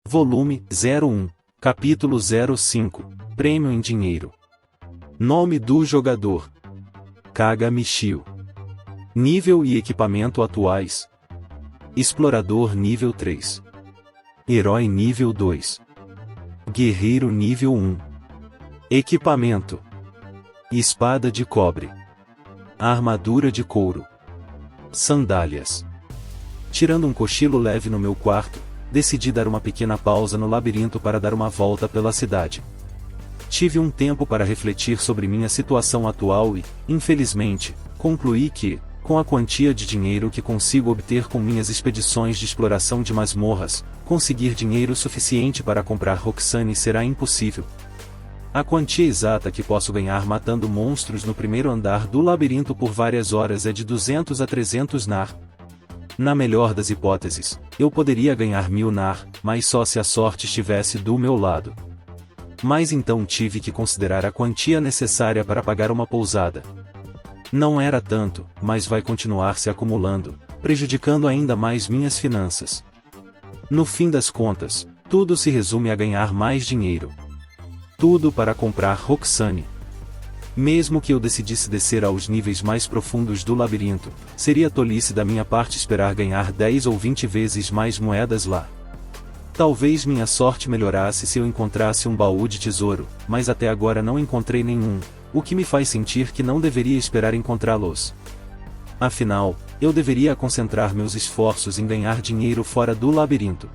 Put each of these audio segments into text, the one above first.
Volume 01, Capítulo 05, Prêmio em Dinheiro. Nome do jogador: Kaga Michio. Nível e equipamento atuais: Explorador nível 3. Herói nível 2. Guerreiro nível 1. Equipamento: Espada de cobre. Armadura de couro. Sandálias. Tirando um cochilo leve no meu quarto, decidi dar uma pequena pausa no labirinto para dar uma volta pela cidade. Tive um tempo para refletir sobre minha situação atual e, infelizmente, concluí que, com a quantia de dinheiro que consigo obter com minhas expedições de exploração de masmorras, conseguir dinheiro suficiente para comprar Roxane será impossível. A quantia exata que posso ganhar matando monstros no primeiro andar do labirinto por várias horas é de 200 a 300 nar. Na melhor das hipóteses, eu poderia ganhar 1000 nar, mas só se a sorte estivesse do meu lado. Mas então tive que considerar a quantia necessária para pagar uma pousada. Não era tanto, mas vai continuar se acumulando, prejudicando ainda mais minhas finanças. No fim das contas, tudo se resume a ganhar mais dinheiro. Tudo para comprar Roxane. Mesmo que eu decidisse descer aos níveis mais profundos do labirinto, seria tolice da minha parte esperar ganhar 10 ou 20 vezes mais moedas lá. Talvez minha sorte melhorasse se eu encontrasse um baú de tesouro, mas até agora não encontrei nenhum, o que me faz sentir que não deveria esperar encontrá-los. Afinal, eu deveria concentrar meus esforços em ganhar dinheiro fora do labirinto.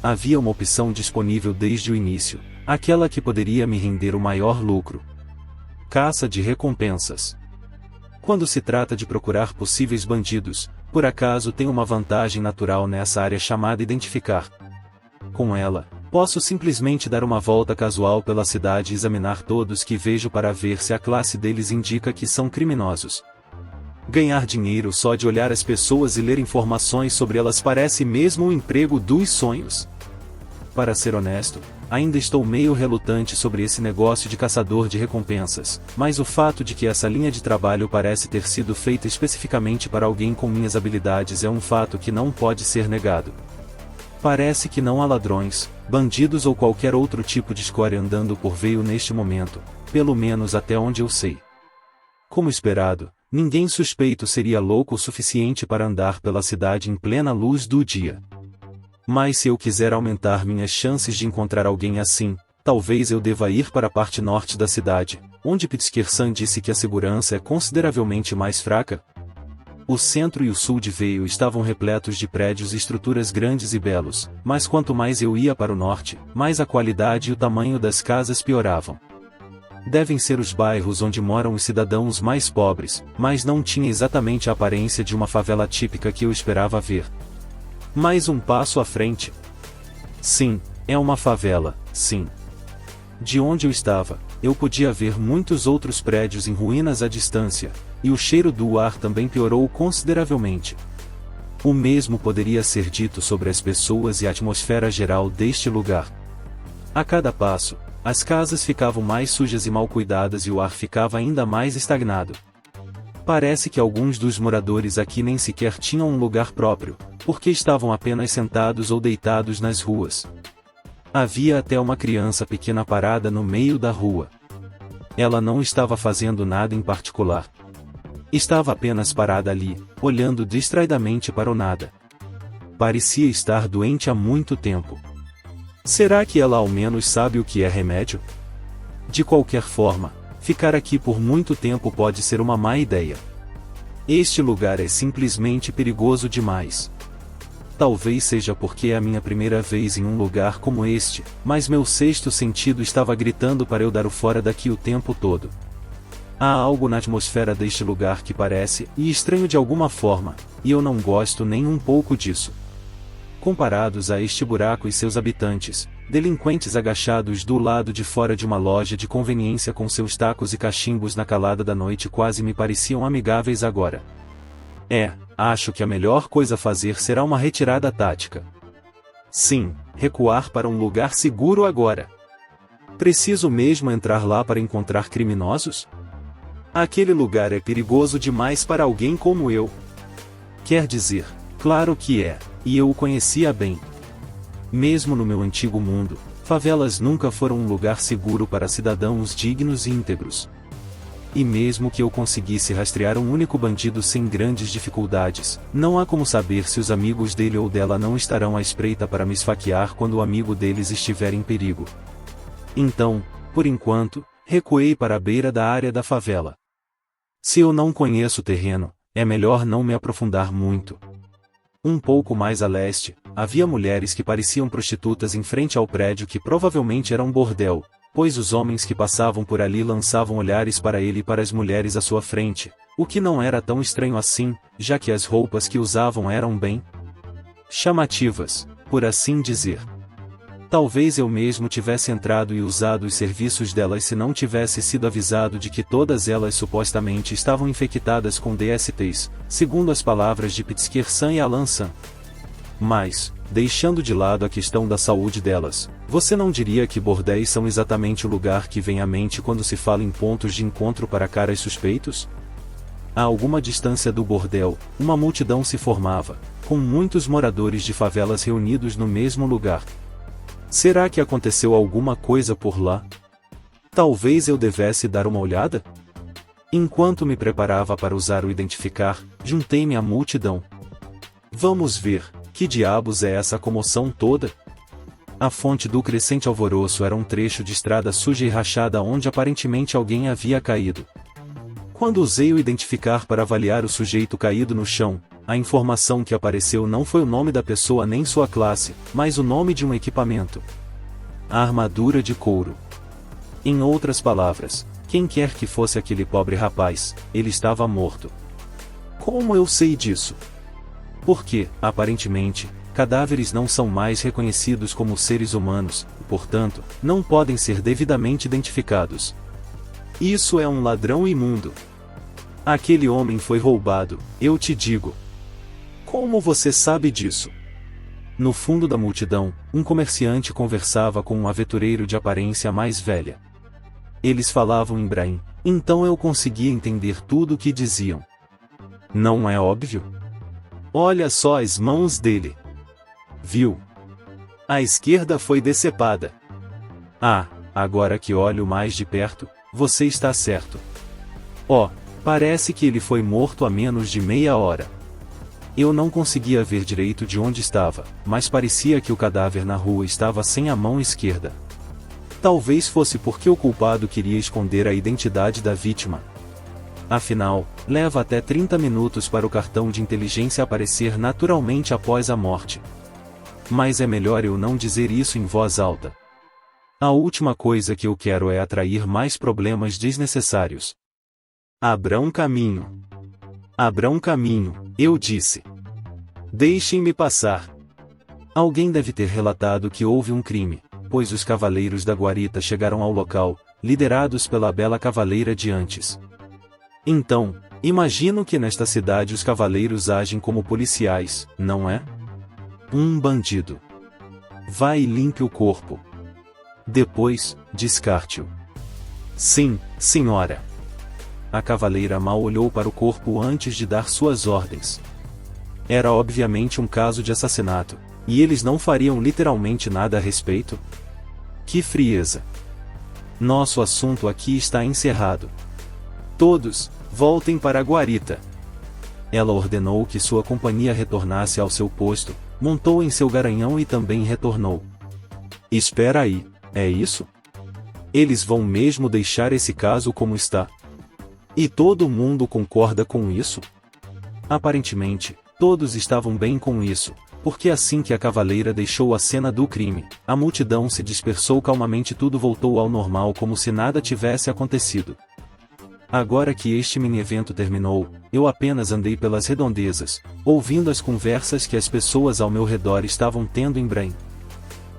Havia uma opção disponível desde o início, aquela que poderia me render o maior lucro. Caça de recompensas. Quando se trata de procurar possíveis bandidos, por acaso tenho uma vantagem natural nessa área chamada identificar. Com ela, posso simplesmente dar uma volta casual pela cidade e examinar todos que vejo para ver se a classe deles indica que são criminosos. Ganhar dinheiro só de olhar as pessoas e ler informações sobre elas parece mesmo o emprego dos sonhos. Para ser honesto, ainda estou meio relutante sobre esse negócio de caçador de recompensas, mas o fato de que essa linha de trabalho parece ter sido feita especificamente para alguém com minhas habilidades é um fato que não pode ser negado. Parece que não há ladrões, bandidos ou qualquer outro tipo de escória andando por veio neste momento, pelo menos até onde eu sei. Como esperado, ninguém suspeito seria louco o suficiente para andar pela cidade em plena luz do dia. Mas se eu quiser aumentar minhas chances de encontrar alguém assim, talvez eu deva ir para a parte norte da cidade, onde Pitskirsan disse que a segurança é consideravelmente mais fraca. O centro e o sul de Veio estavam repletos de prédios e estruturas grandes e belos, mas quanto mais eu ia para o norte, mais a qualidade e o tamanho das casas pioravam. Devem ser os bairros onde moram os cidadãos mais pobres, mas não tinha exatamente a aparência de uma favela típica que eu esperava ver. Mais um passo à frente. Sim, é uma favela, sim. De onde eu estava, eu podia ver muitos outros prédios em ruínas à distância, e o cheiro do ar também piorou consideravelmente. O mesmo poderia ser dito sobre as pessoas e a atmosfera geral deste lugar. A cada passo, as casas ficavam mais sujas e mal cuidadas e o ar ficava ainda mais estagnado. Parece que alguns dos moradores aqui nem sequer tinham um lugar próprio, porque estavam apenas sentados ou deitados nas ruas. Havia até uma criança pequena parada no meio da rua. Ela não estava fazendo nada em particular. Estava apenas parada ali, olhando distraidamente para o nada. Parecia estar doente há muito tempo. Será que ela ao menos sabe o que é remédio? De qualquer forma, ficar aqui por muito tempo pode ser uma má ideia. Este lugar é simplesmente perigoso demais. Talvez seja porque é a minha primeira vez em um lugar como este, mas meu sexto sentido estava gritando para eu dar o fora daqui o tempo todo. Há algo na atmosfera deste lugar que parece estranho de alguma forma, e eu não gosto nem um pouco disso. Comparados a este buraco e seus habitantes, delinquentes agachados do lado de fora de uma loja de conveniência com seus tacos e cachimbos na calada da noite quase me pareciam amigáveis agora. Acho que a melhor coisa a fazer será uma retirada tática. Sim, recuar para um lugar seguro agora. Preciso mesmo entrar lá para encontrar criminosos? Aquele lugar é perigoso demais para alguém como eu. Quer dizer, claro que é, e eu o conhecia bem. Mesmo no meu antigo mundo, favelas nunca foram um lugar seguro para cidadãos dignos e íntegros. E mesmo que eu conseguisse rastrear um único bandido sem grandes dificuldades, não há como saber se os amigos dele ou dela não estarão à espreita para me esfaquear quando o amigo deles estiver em perigo. Então, por enquanto, recuei para a beira da área da favela. Se eu não conheço o terreno, é melhor não me aprofundar muito. Um pouco mais a leste, havia mulheres que pareciam prostitutas em frente ao prédio que provavelmente era um bordel, pois os homens que passavam por ali lançavam olhares para ele e para as mulheres à sua frente, o que não era tão estranho assim, já que as roupas que usavam eram bem chamativas, por assim dizer. Talvez eu mesmo tivesse entrado e usado os serviços delas se não tivesse sido avisado de que todas elas supostamente estavam infectadas com DSTs, segundo as palavras de Pitskersan e Alansan. Mas, deixando de lado a questão da saúde delas, você não diria que bordéis são exatamente o lugar que vem à mente quando se fala em pontos de encontro para caras suspeitos? A alguma distância do bordel, uma multidão se formava, com muitos moradores de favelas reunidos no mesmo lugar. Será que aconteceu alguma coisa por lá? Talvez eu devesse dar uma olhada? Enquanto me preparava para usar o identificar, juntei-me à multidão. Vamos ver, que diabos é essa comoção toda? A fonte do crescente alvoroço era um trecho de estrada suja e rachada onde aparentemente alguém havia caído. Quando usei o identificar para avaliar o sujeito caído no chão, a informação que apareceu não foi o nome da pessoa nem sua classe, mas o nome de um equipamento. A armadura de couro. Em outras palavras, quem quer que fosse aquele pobre rapaz, ele estava morto. Como eu sei disso? Porque, aparentemente, cadáveres não são mais reconhecidos como seres humanos, e, portanto, não podem ser devidamente identificados. Isso é um ladrão imundo. Aquele homem foi roubado, eu te digo. Como você sabe disso? No fundo da multidão, um comerciante conversava com um aventureiro de aparência mais velha. Eles falavam em Brahim, então eu conseguia entender tudo o que diziam. Não é óbvio? Olha só as mãos dele. Viu? A esquerda foi decepada. Ah, agora que olho mais de perto, você está certo. Oh, parece que ele foi morto há menos de meia hora. Eu não conseguia ver direito de onde estava, mas parecia que o cadáver na rua estava sem a mão esquerda. Talvez fosse porque o culpado queria esconder a identidade da vítima. Afinal, leva até 30 minutos para o cartão de inteligência aparecer naturalmente após a morte. Mas é melhor eu não dizer isso em voz alta. A última coisa que eu quero é atrair mais problemas desnecessários. Abram caminho. Abram caminho, eu disse. Deixem-me passar. Alguém deve ter relatado que houve um crime, pois os cavaleiros da guarita chegaram ao local, liderados pela bela cavaleira de antes. Então, imagino que nesta cidade os cavaleiros agem como policiais, não é? Um bandido. Vai e limpe o corpo. Depois, descarte-o. Sim, senhora. A cavaleira mal olhou para o corpo antes de dar suas ordens. Era obviamente um caso de assassinato, e eles não fariam literalmente nada a respeito? Que frieza! Nosso assunto aqui está encerrado. Todos, voltem para a guarita. Ela ordenou que sua companhia retornasse ao seu posto, montou em seu garanhão e também retornou. Espera aí, é isso? Eles vão mesmo deixar esse caso como está? E todo mundo concorda com isso? Aparentemente, todos estavam bem com isso, porque assim que a cavaleira deixou a cena do crime, a multidão se dispersou calmamente e tudo voltou ao normal como se nada tivesse acontecido. Agora que este mini-evento terminou, eu apenas andei pelas redondezas, ouvindo as conversas que as pessoas ao meu redor estavam tendo em Brahim.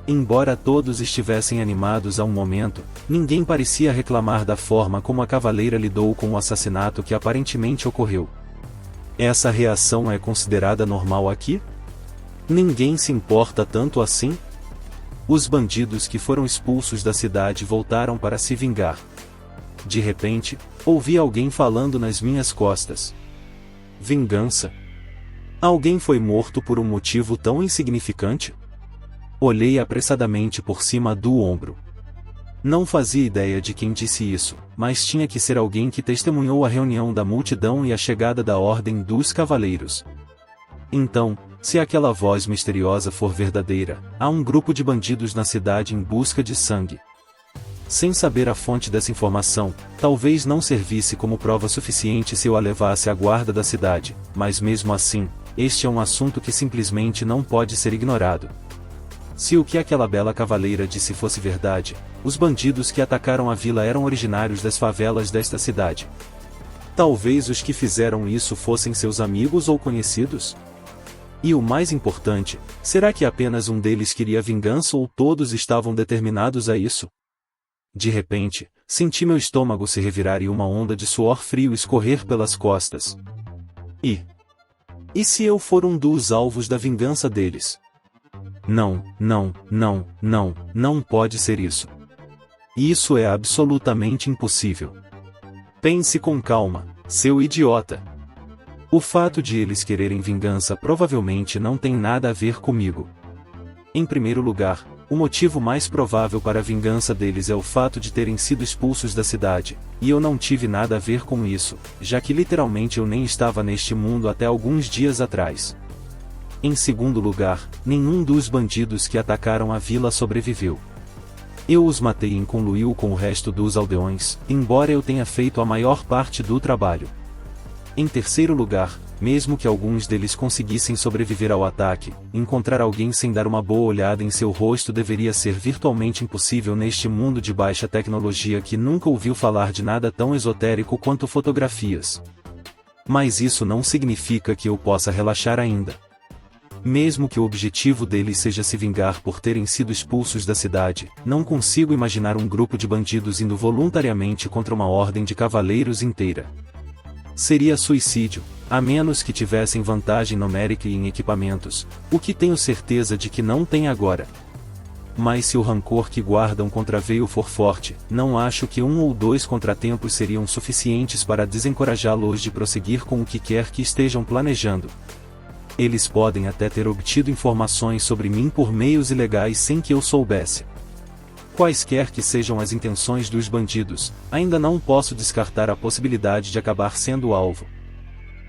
Embora todos estivessem animados a um momento, ninguém parecia reclamar da forma como a cavaleira lidou com o assassinato que aparentemente ocorreu. Essa reação é considerada normal aqui? Ninguém se importa tanto assim? Os bandidos que foram expulsos da cidade voltaram para se vingar. De repente, ouvi alguém falando nas minhas costas. Vingança? Alguém foi morto por um motivo tão insignificante? Olhei apressadamente por cima do ombro. Não fazia ideia de quem disse isso, mas tinha que ser alguém que testemunhou a reunião da multidão e a chegada da Ordem dos Cavaleiros. Então, se aquela voz misteriosa for verdadeira, há um grupo de bandidos na cidade em busca de sangue. Sem saber a fonte dessa informação, talvez não servisse como prova suficiente se eu a levasse à guarda da cidade, mas mesmo assim, este é um assunto que simplesmente não pode ser ignorado. Se o que aquela bela cavaleira disse fosse verdade, os bandidos que atacaram a vila eram originários das favelas desta cidade. Talvez os que fizeram isso fossem seus amigos ou conhecidos? E o mais importante, será que apenas um deles queria vingança ou todos estavam determinados a isso? De repente, senti meu estômago se revirar e uma onda de suor frio escorrer pelas costas. E se eu for um dos alvos da vingança deles? Não pode ser isso. Isso é absolutamente impossível. Pense com calma, seu idiota. O fato de eles quererem vingança provavelmente não tem nada a ver comigo. Em primeiro lugar, o motivo mais provável para a vingança deles é o fato de terem sido expulsos da cidade, e eu não tive nada a ver com isso, já que literalmente eu nem estava neste mundo até alguns dias atrás. Em segundo lugar, nenhum dos bandidos que atacaram a vila sobreviveu. Eu os matei em conluio com o resto dos aldeões, embora eu tenha feito a maior parte do trabalho. Em terceiro lugar, mesmo que alguns deles conseguissem sobreviver ao ataque, encontrar alguém sem dar uma boa olhada em seu rosto deveria ser virtualmente impossível neste mundo de baixa tecnologia que nunca ouviu falar de nada tão esotérico quanto fotografias. Mas isso não significa que eu possa relaxar ainda. Mesmo que o objetivo deles seja se vingar por terem sido expulsos da cidade, não consigo imaginar um grupo de bandidos indo voluntariamente contra uma ordem de cavaleiros inteira. Seria suicídio, a menos que tivessem vantagem numérica e em equipamentos, o que tenho certeza de que não tem agora. Mas se o rancor que guardam contra Veil for forte, não acho que 1 ou 2 contratempos seriam suficientes para desencorajá-los de prosseguir com o que quer que estejam planejando. Eles podem até ter obtido informações sobre mim por meios ilegais sem que eu soubesse. Quaisquer que sejam as intenções dos bandidos, ainda não posso descartar a possibilidade de acabar sendo alvo.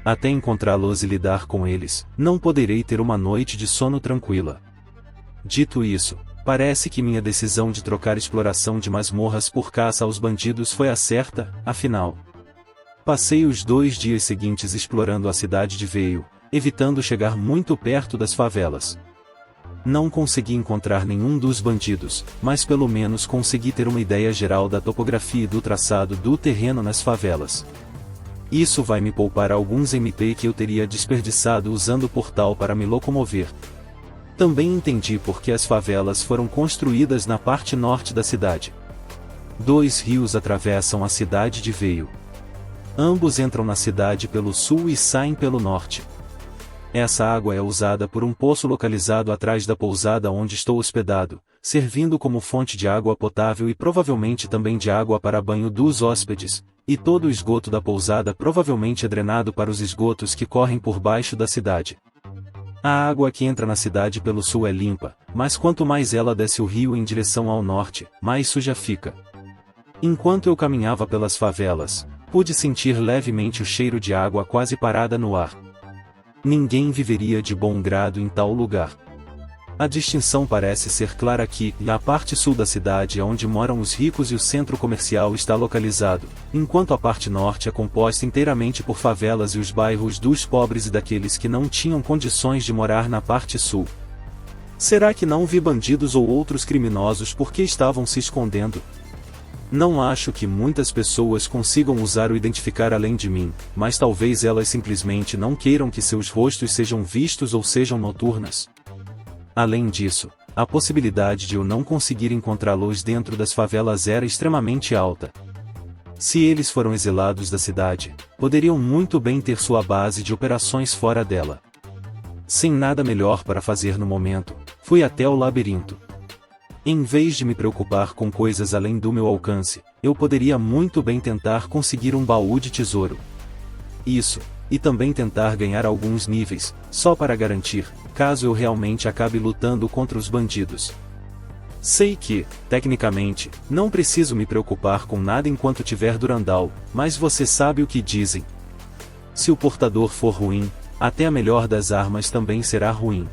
Até encontrá-los e lidar com eles, não poderei ter uma noite de sono tranquila. Dito isso, parece que minha decisão de trocar exploração de masmorras por caça aos bandidos foi a certa, afinal. Passei os 2 dias seguintes explorando a cidade de Veil, evitando chegar muito perto das favelas. Não consegui encontrar nenhum dos bandidos, mas pelo menos consegui ter uma ideia geral da topografia e do traçado do terreno nas favelas. Isso vai me poupar alguns MP que eu teria desperdiçado usando o portal para me locomover. Também entendi por que as favelas foram construídas na parte norte da cidade. 2 rios atravessam a cidade de Veil. Ambos entram na cidade pelo sul e saem pelo norte. Essa água é usada por um poço localizado atrás da pousada onde estou hospedado, servindo como fonte de água potável e provavelmente também de água para banho dos hóspedes, e todo o esgoto da pousada provavelmente é drenado para os esgotos que correm por baixo da cidade. A água que entra na cidade pelo sul é limpa, mas quanto mais ela desce o rio em direção ao norte, mais suja fica. Enquanto eu caminhava pelas favelas, pude sentir levemente o cheiro de água quase parada no ar. Ninguém viveria de bom grado em tal lugar. A distinção parece ser clara aqui, na parte sul da cidade é onde moram os ricos e o centro comercial está localizado, enquanto a parte norte é composta inteiramente por favelas e os bairros dos pobres e daqueles que não tinham condições de morar na parte sul. Será que não vi bandidos ou outros criminosos porque estavam se escondendo? Não acho que muitas pessoas consigam usar o identificar além de mim, mas talvez elas simplesmente não queiram que seus rostos sejam vistos ou sejam noturnas. Além disso, a possibilidade de eu não conseguir encontrá-los dentro das favelas era extremamente alta. Se eles foram exilados da cidade, poderiam muito bem ter sua base de operações fora dela. Sem nada melhor para fazer no momento, fui até o labirinto. Em vez de me preocupar com coisas além do meu alcance, eu poderia muito bem tentar conseguir um baú de tesouro. Isso, e também tentar ganhar alguns níveis, só para garantir, caso eu realmente acabe lutando contra os bandidos. Sei que, tecnicamente, não preciso me preocupar com nada enquanto tiver Durandal, mas você sabe o que dizem. Se o portador for ruim, até a melhor das armas também será ruim.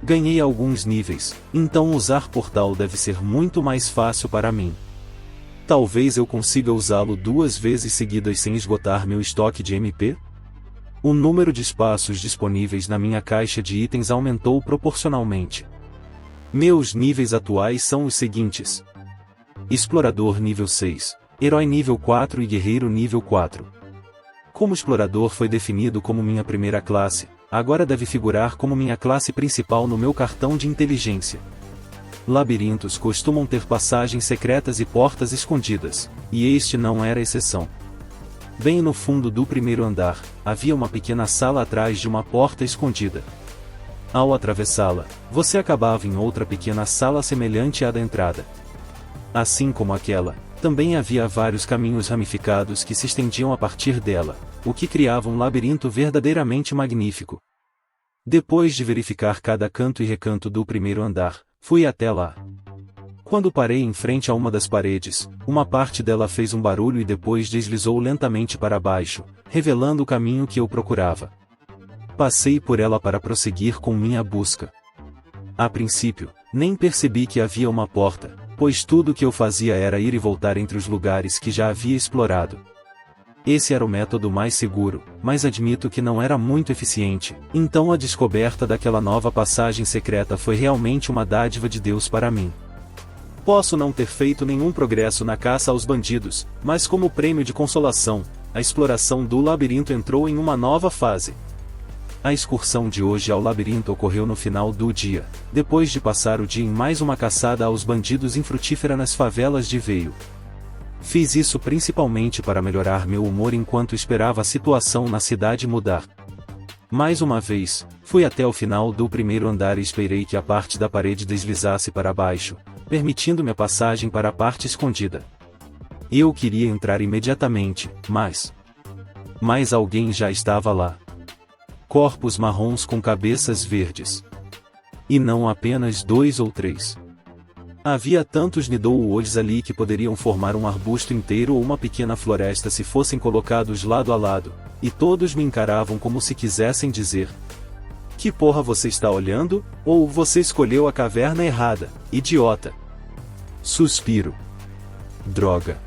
Ganhei alguns níveis, então usar portal deve ser muito mais fácil para mim. Talvez eu consiga usá-lo 2 vezes seguidas sem esgotar meu estoque de MP? O número de espaços disponíveis na minha caixa de itens aumentou proporcionalmente. Meus níveis atuais são os seguintes: Explorador nível 6, Herói nível 4 e Guerreiro nível 4. Como Explorador foi definido como minha primeira classe, agora deve figurar como minha classe principal no meu cartão de inteligência. Labirintos costumam ter passagens secretas e portas escondidas, e este não era exceção. Bem no fundo do primeiro andar, havia uma pequena sala atrás de uma porta escondida. Ao atravessá-la, você acabava em outra pequena sala semelhante à da entrada. Assim como aquela, também havia vários caminhos ramificados que se estendiam a partir dela, o que criava um labirinto verdadeiramente magnífico. Depois de verificar cada canto e recanto do primeiro andar, fui até lá. Quando parei em frente a uma das paredes, uma parte dela fez um barulho e depois deslizou lentamente para baixo, revelando o caminho que eu procurava. Passei por ela para prosseguir com minha busca. A princípio, nem percebi que havia uma porta, pois tudo o que eu fazia era ir e voltar entre os lugares que já havia explorado. Esse era o método mais seguro, mas admito que não era muito eficiente, então a descoberta daquela nova passagem secreta foi realmente uma dádiva de Deus para mim. Posso não ter feito nenhum progresso na caça aos bandidos, mas como prêmio de consolação, a exploração do labirinto entrou em uma nova fase. A excursão de hoje ao labirinto ocorreu no final do dia, depois de passar o dia em mais uma caçada aos bandidos infrutífera nas favelas de Veio. Fiz isso principalmente para melhorar meu humor enquanto esperava a situação na cidade mudar. Mais uma vez, fui até o final do primeiro andar e esperei que a parte da parede deslizasse para baixo, permitindo-me a passagem para a parte escondida. Eu queria entrar imediatamente, mas alguém já estava lá. Corpos marrons com cabeças verdes. E não apenas 2 ou 3. Havia tantos Nidoulwoods ali que poderiam formar um arbusto inteiro ou uma pequena floresta se fossem colocados lado a lado, e todos me encaravam como se quisessem dizer: "Que porra você está olhando? Ou você escolheu a caverna errada, idiota?" Suspiro. Droga.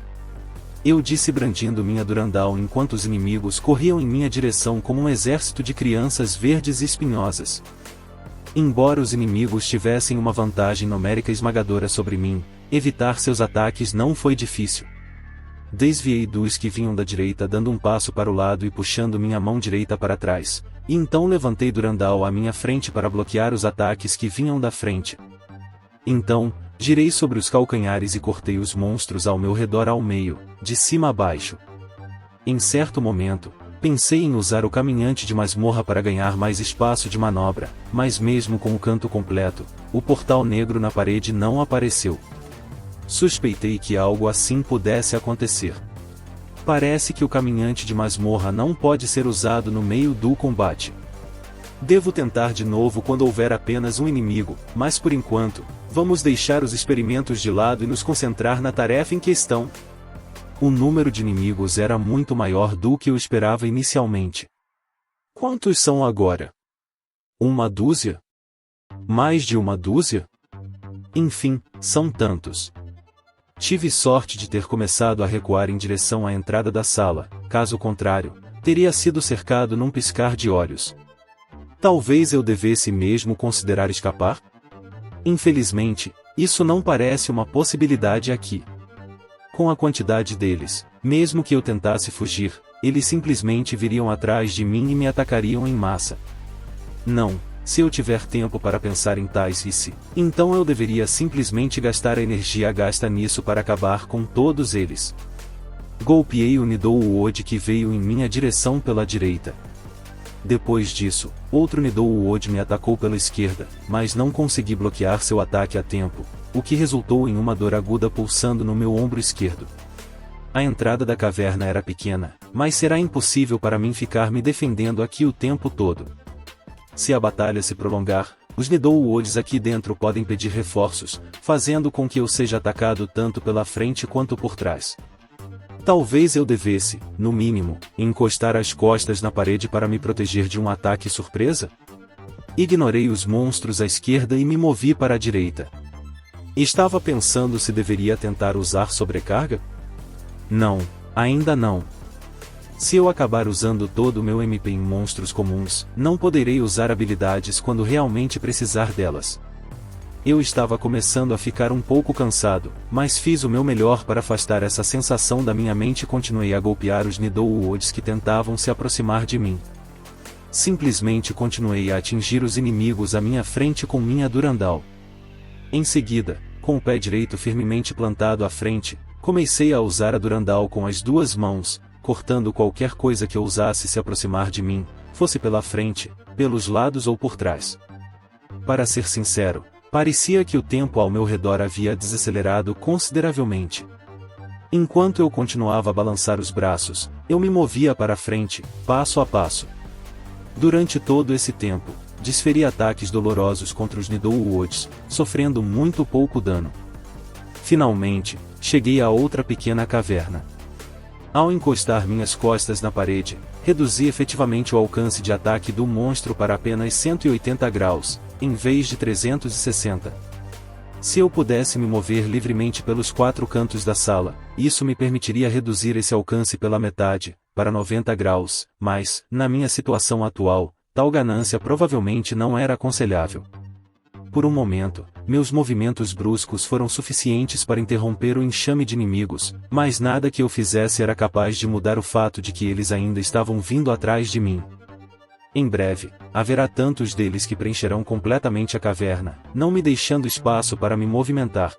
Eu disse brandindo minha Durandal enquanto os inimigos corriam em minha direção como um exército de crianças verdes e espinhosas. Embora os inimigos tivessem uma vantagem numérica esmagadora sobre mim, evitar seus ataques não foi difícil. Desviei dos que vinham da direita dando um passo para o lado e puxando minha mão direita para trás, e então levantei Durandal à minha frente para bloquear os ataques que vinham da frente. Então, girei sobre os calcanhares e cortei os monstros ao meu redor ao meio, de cima a baixo. Em certo momento, pensei em usar o caminhante de masmorra para ganhar mais espaço de manobra, mas mesmo com o canto completo, o portal negro na parede não apareceu. Suspeitei que algo assim pudesse acontecer. Parece que o caminhante de masmorra não pode ser usado no meio do combate. Devo tentar de novo quando houver apenas um inimigo, mas por enquanto, vamos deixar os experimentos de lado e nos concentrar na tarefa em questão. O número de inimigos era muito maior do que eu esperava inicialmente. Quantos são agora? 1 dúzia? Mais de 1 dúzia? Enfim, são tantos. Tive sorte de ter começado a recuar em direção à entrada da sala, caso contrário, teria sido cercado num piscar de olhos. Talvez eu devesse mesmo considerar escapar? Infelizmente, isso não parece uma possibilidade aqui. Com a quantidade deles, mesmo que eu tentasse fugir, eles simplesmente viriam atrás de mim e me atacariam em massa. Não, se eu tiver tempo para pensar em tais e se, então eu deveria simplesmente gastar a energia gasta nisso para acabar com todos eles. Golpeei o Nidoulwood que veio em minha direção pela direita. Depois disso, outro Nidoulwood me atacou pela esquerda, mas não consegui bloquear seu ataque a tempo, o que resultou em uma dor aguda pulsando no meu ombro esquerdo. A entrada da caverna era pequena, mas será impossível para mim ficar me defendendo aqui o tempo todo. Se a batalha se prolongar, os Nidoulwoods aqui dentro podem pedir reforços, fazendo com que eu seja atacado tanto pela frente quanto por trás. Talvez eu devesse, no mínimo, encostar as costas na parede para me proteger de um ataque surpresa? Ignorei os monstros à esquerda e me movi para a direita. Estava pensando se deveria tentar usar sobrecarga? Não, ainda não. Se eu acabar usando todo o meu MP em monstros comuns, não poderei usar habilidades quando realmente precisar delas. Eu estava começando a ficar um pouco cansado, mas fiz o meu melhor para afastar essa sensação da minha mente e continuei a golpear os Nidoulwoods que tentavam se aproximar de mim. Simplesmente continuei a atingir os inimigos à minha frente com minha Durandal. Em seguida, com o pé direito firmemente plantado à frente, comecei a usar a Durandal com as duas mãos, cortando qualquer coisa que ousasse se aproximar de mim, fosse pela frente, pelos lados ou por trás. Para ser sincero, parecia que o tempo ao meu redor havia desacelerado consideravelmente. Enquanto eu continuava a balançar os braços, eu me movia para a frente, passo a passo. Durante todo esse tempo, desferi ataques dolorosos contra os Nidoulwoods, sofrendo muito pouco dano. Finalmente, cheguei a outra pequena caverna. Ao encostar minhas costas na parede, reduzi efetivamente o alcance de ataque do monstro para apenas 180 graus, em vez de 360. Se eu pudesse me mover livremente pelos 4 cantos da sala, isso me permitiria reduzir esse alcance pela metade, para 90 graus, mas, na minha situação atual, tal ganância provavelmente não era aconselhável. Por um momento, meus movimentos bruscos foram suficientes para interromper o enxame de inimigos, mas nada que eu fizesse era capaz de mudar o fato de que eles ainda estavam vindo atrás de mim. Em breve, haverá tantos deles que preencherão completamente a caverna, não me deixando espaço para me movimentar.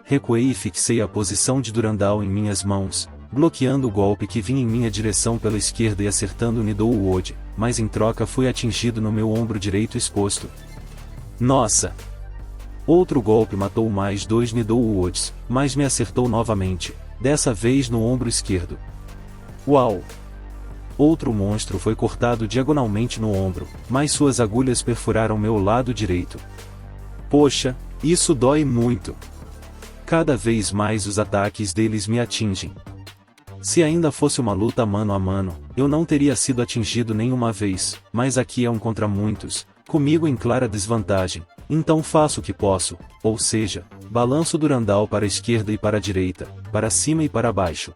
Recuei e fixei a posição de Durandal em minhas mãos, bloqueando o golpe que vinha em minha direção pela esquerda e acertando o Nidoulwood, mas em troca fui atingido no meu ombro direito exposto. Nossa! Outro golpe matou mais 2 Nidoulwoods, mas me acertou novamente, dessa vez no ombro esquerdo. Uau! Outro monstro foi cortado diagonalmente no ombro, mas suas agulhas perfuraram meu lado direito. Poxa, isso dói muito! Cada vez mais os ataques deles me atingem. Se ainda fosse uma luta mano a mano, eu não teria sido atingido nenhuma vez, mas aqui é um contra muitos, comigo em clara desvantagem, então faço o que posso, ou seja, balanço Durandal para a esquerda e para a direita, para cima e para baixo.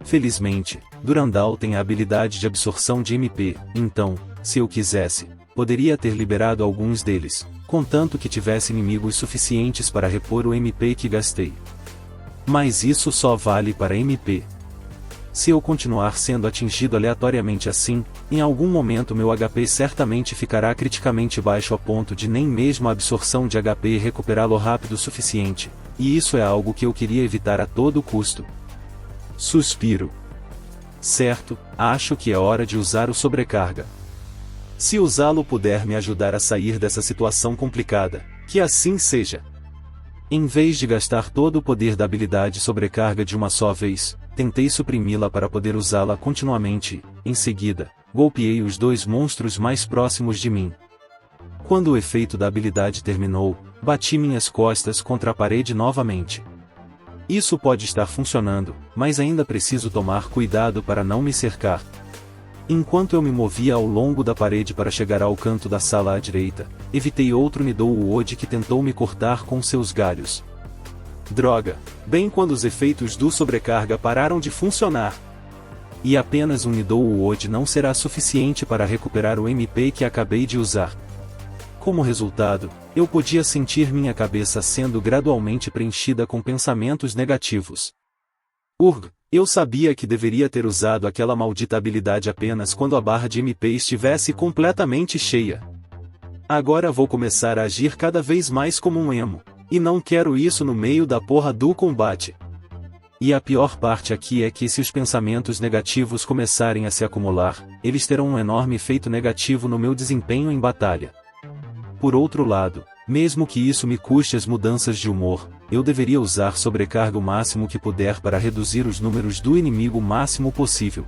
Felizmente, Durandal tem a habilidade de absorção de MP, então, se eu quisesse, poderia ter liberado alguns deles, contanto que tivesse inimigos suficientes para repor o MP que gastei. Mas isso só vale para MP. Se eu continuar sendo atingido aleatoriamente assim, em algum momento meu HP certamente ficará criticamente baixo a ponto de nem mesmo a absorção de HP recuperá-lo rápido o suficiente, e isso é algo que eu queria evitar a todo custo. Suspiro. Certo, acho que é hora de usar o sobrecarga. Se usá-lo puder me ajudar a sair dessa situação complicada, que assim seja. Em vez de gastar todo o poder da habilidade sobrecarga de uma só vez, tentei suprimi-la para poder usá-la continuamente, em seguida, golpeei os 2 monstros mais próximos de mim. Quando o efeito da habilidade terminou, bati minhas costas contra a parede novamente. Isso pode estar funcionando, mas ainda preciso tomar cuidado para não me cercar. Enquanto eu me movia ao longo da parede para chegar ao canto da sala à direita, evitei outro Nidoulwood que tentou me cortar com seus galhos. Droga! Bem quando os efeitos do sobrecarga pararam de funcionar. E apenas um Nidoulwood não será suficiente para recuperar o MP que acabei de usar. Como resultado, eu podia sentir minha cabeça sendo gradualmente preenchida com pensamentos negativos. Eu sabia que deveria ter usado aquela maldita habilidade apenas quando a barra de MP estivesse completamente cheia. Agora vou começar a agir cada vez mais como um emo, e não quero isso no meio da porra do combate. E a pior parte aqui é que se os pensamentos negativos começarem a se acumular, eles terão um enorme efeito negativo no meu desempenho em batalha. Por outro lado, Mesmo que isso me custe as mudanças de humor, eu deveria usar sobrecarga o máximo que puder para reduzir os números do inimigo o máximo possível.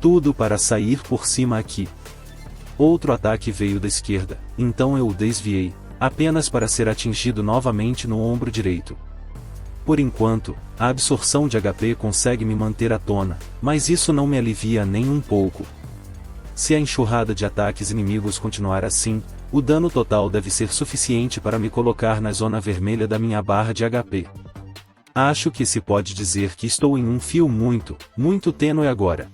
Tudo para sair por cima aqui. Outro ataque veio da esquerda, então eu o desviei, apenas para ser atingido novamente no ombro direito. Por enquanto, a absorção de HP consegue me manter à tona, mas isso não me alivia nem um pouco. Se a enxurrada de ataques inimigos continuar assim, o dano total deve ser suficiente para me colocar na zona vermelha da minha barra de HP. Acho que se pode dizer que estou em um fio muito tênue agora.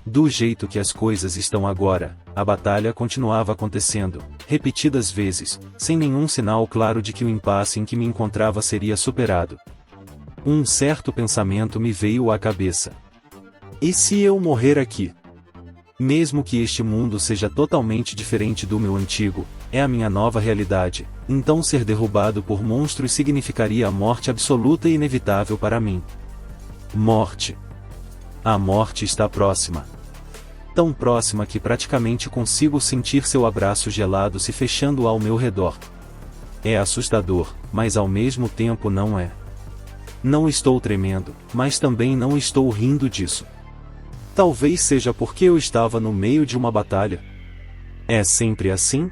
Do jeito que as coisas estão agora, a batalha continuava acontecendo, repetidas vezes, sem nenhum sinal claro de que o impasse em que me encontrava seria superado. Um certo pensamento me veio à cabeça. E se eu morrer aqui? Mesmo que este mundo seja totalmente diferente do meu antigo, é a minha nova realidade, então ser derrubado por monstros significaria a morte absoluta e inevitável para mim. Morte. A morte está próxima. Tão próxima que praticamente consigo sentir seu abraço gelado se fechando ao meu redor. É assustador, mas ao mesmo tempo não é. Não estou tremendo, mas também não estou rindo disso. Talvez seja porque eu estava no meio de uma batalha. É sempre assim?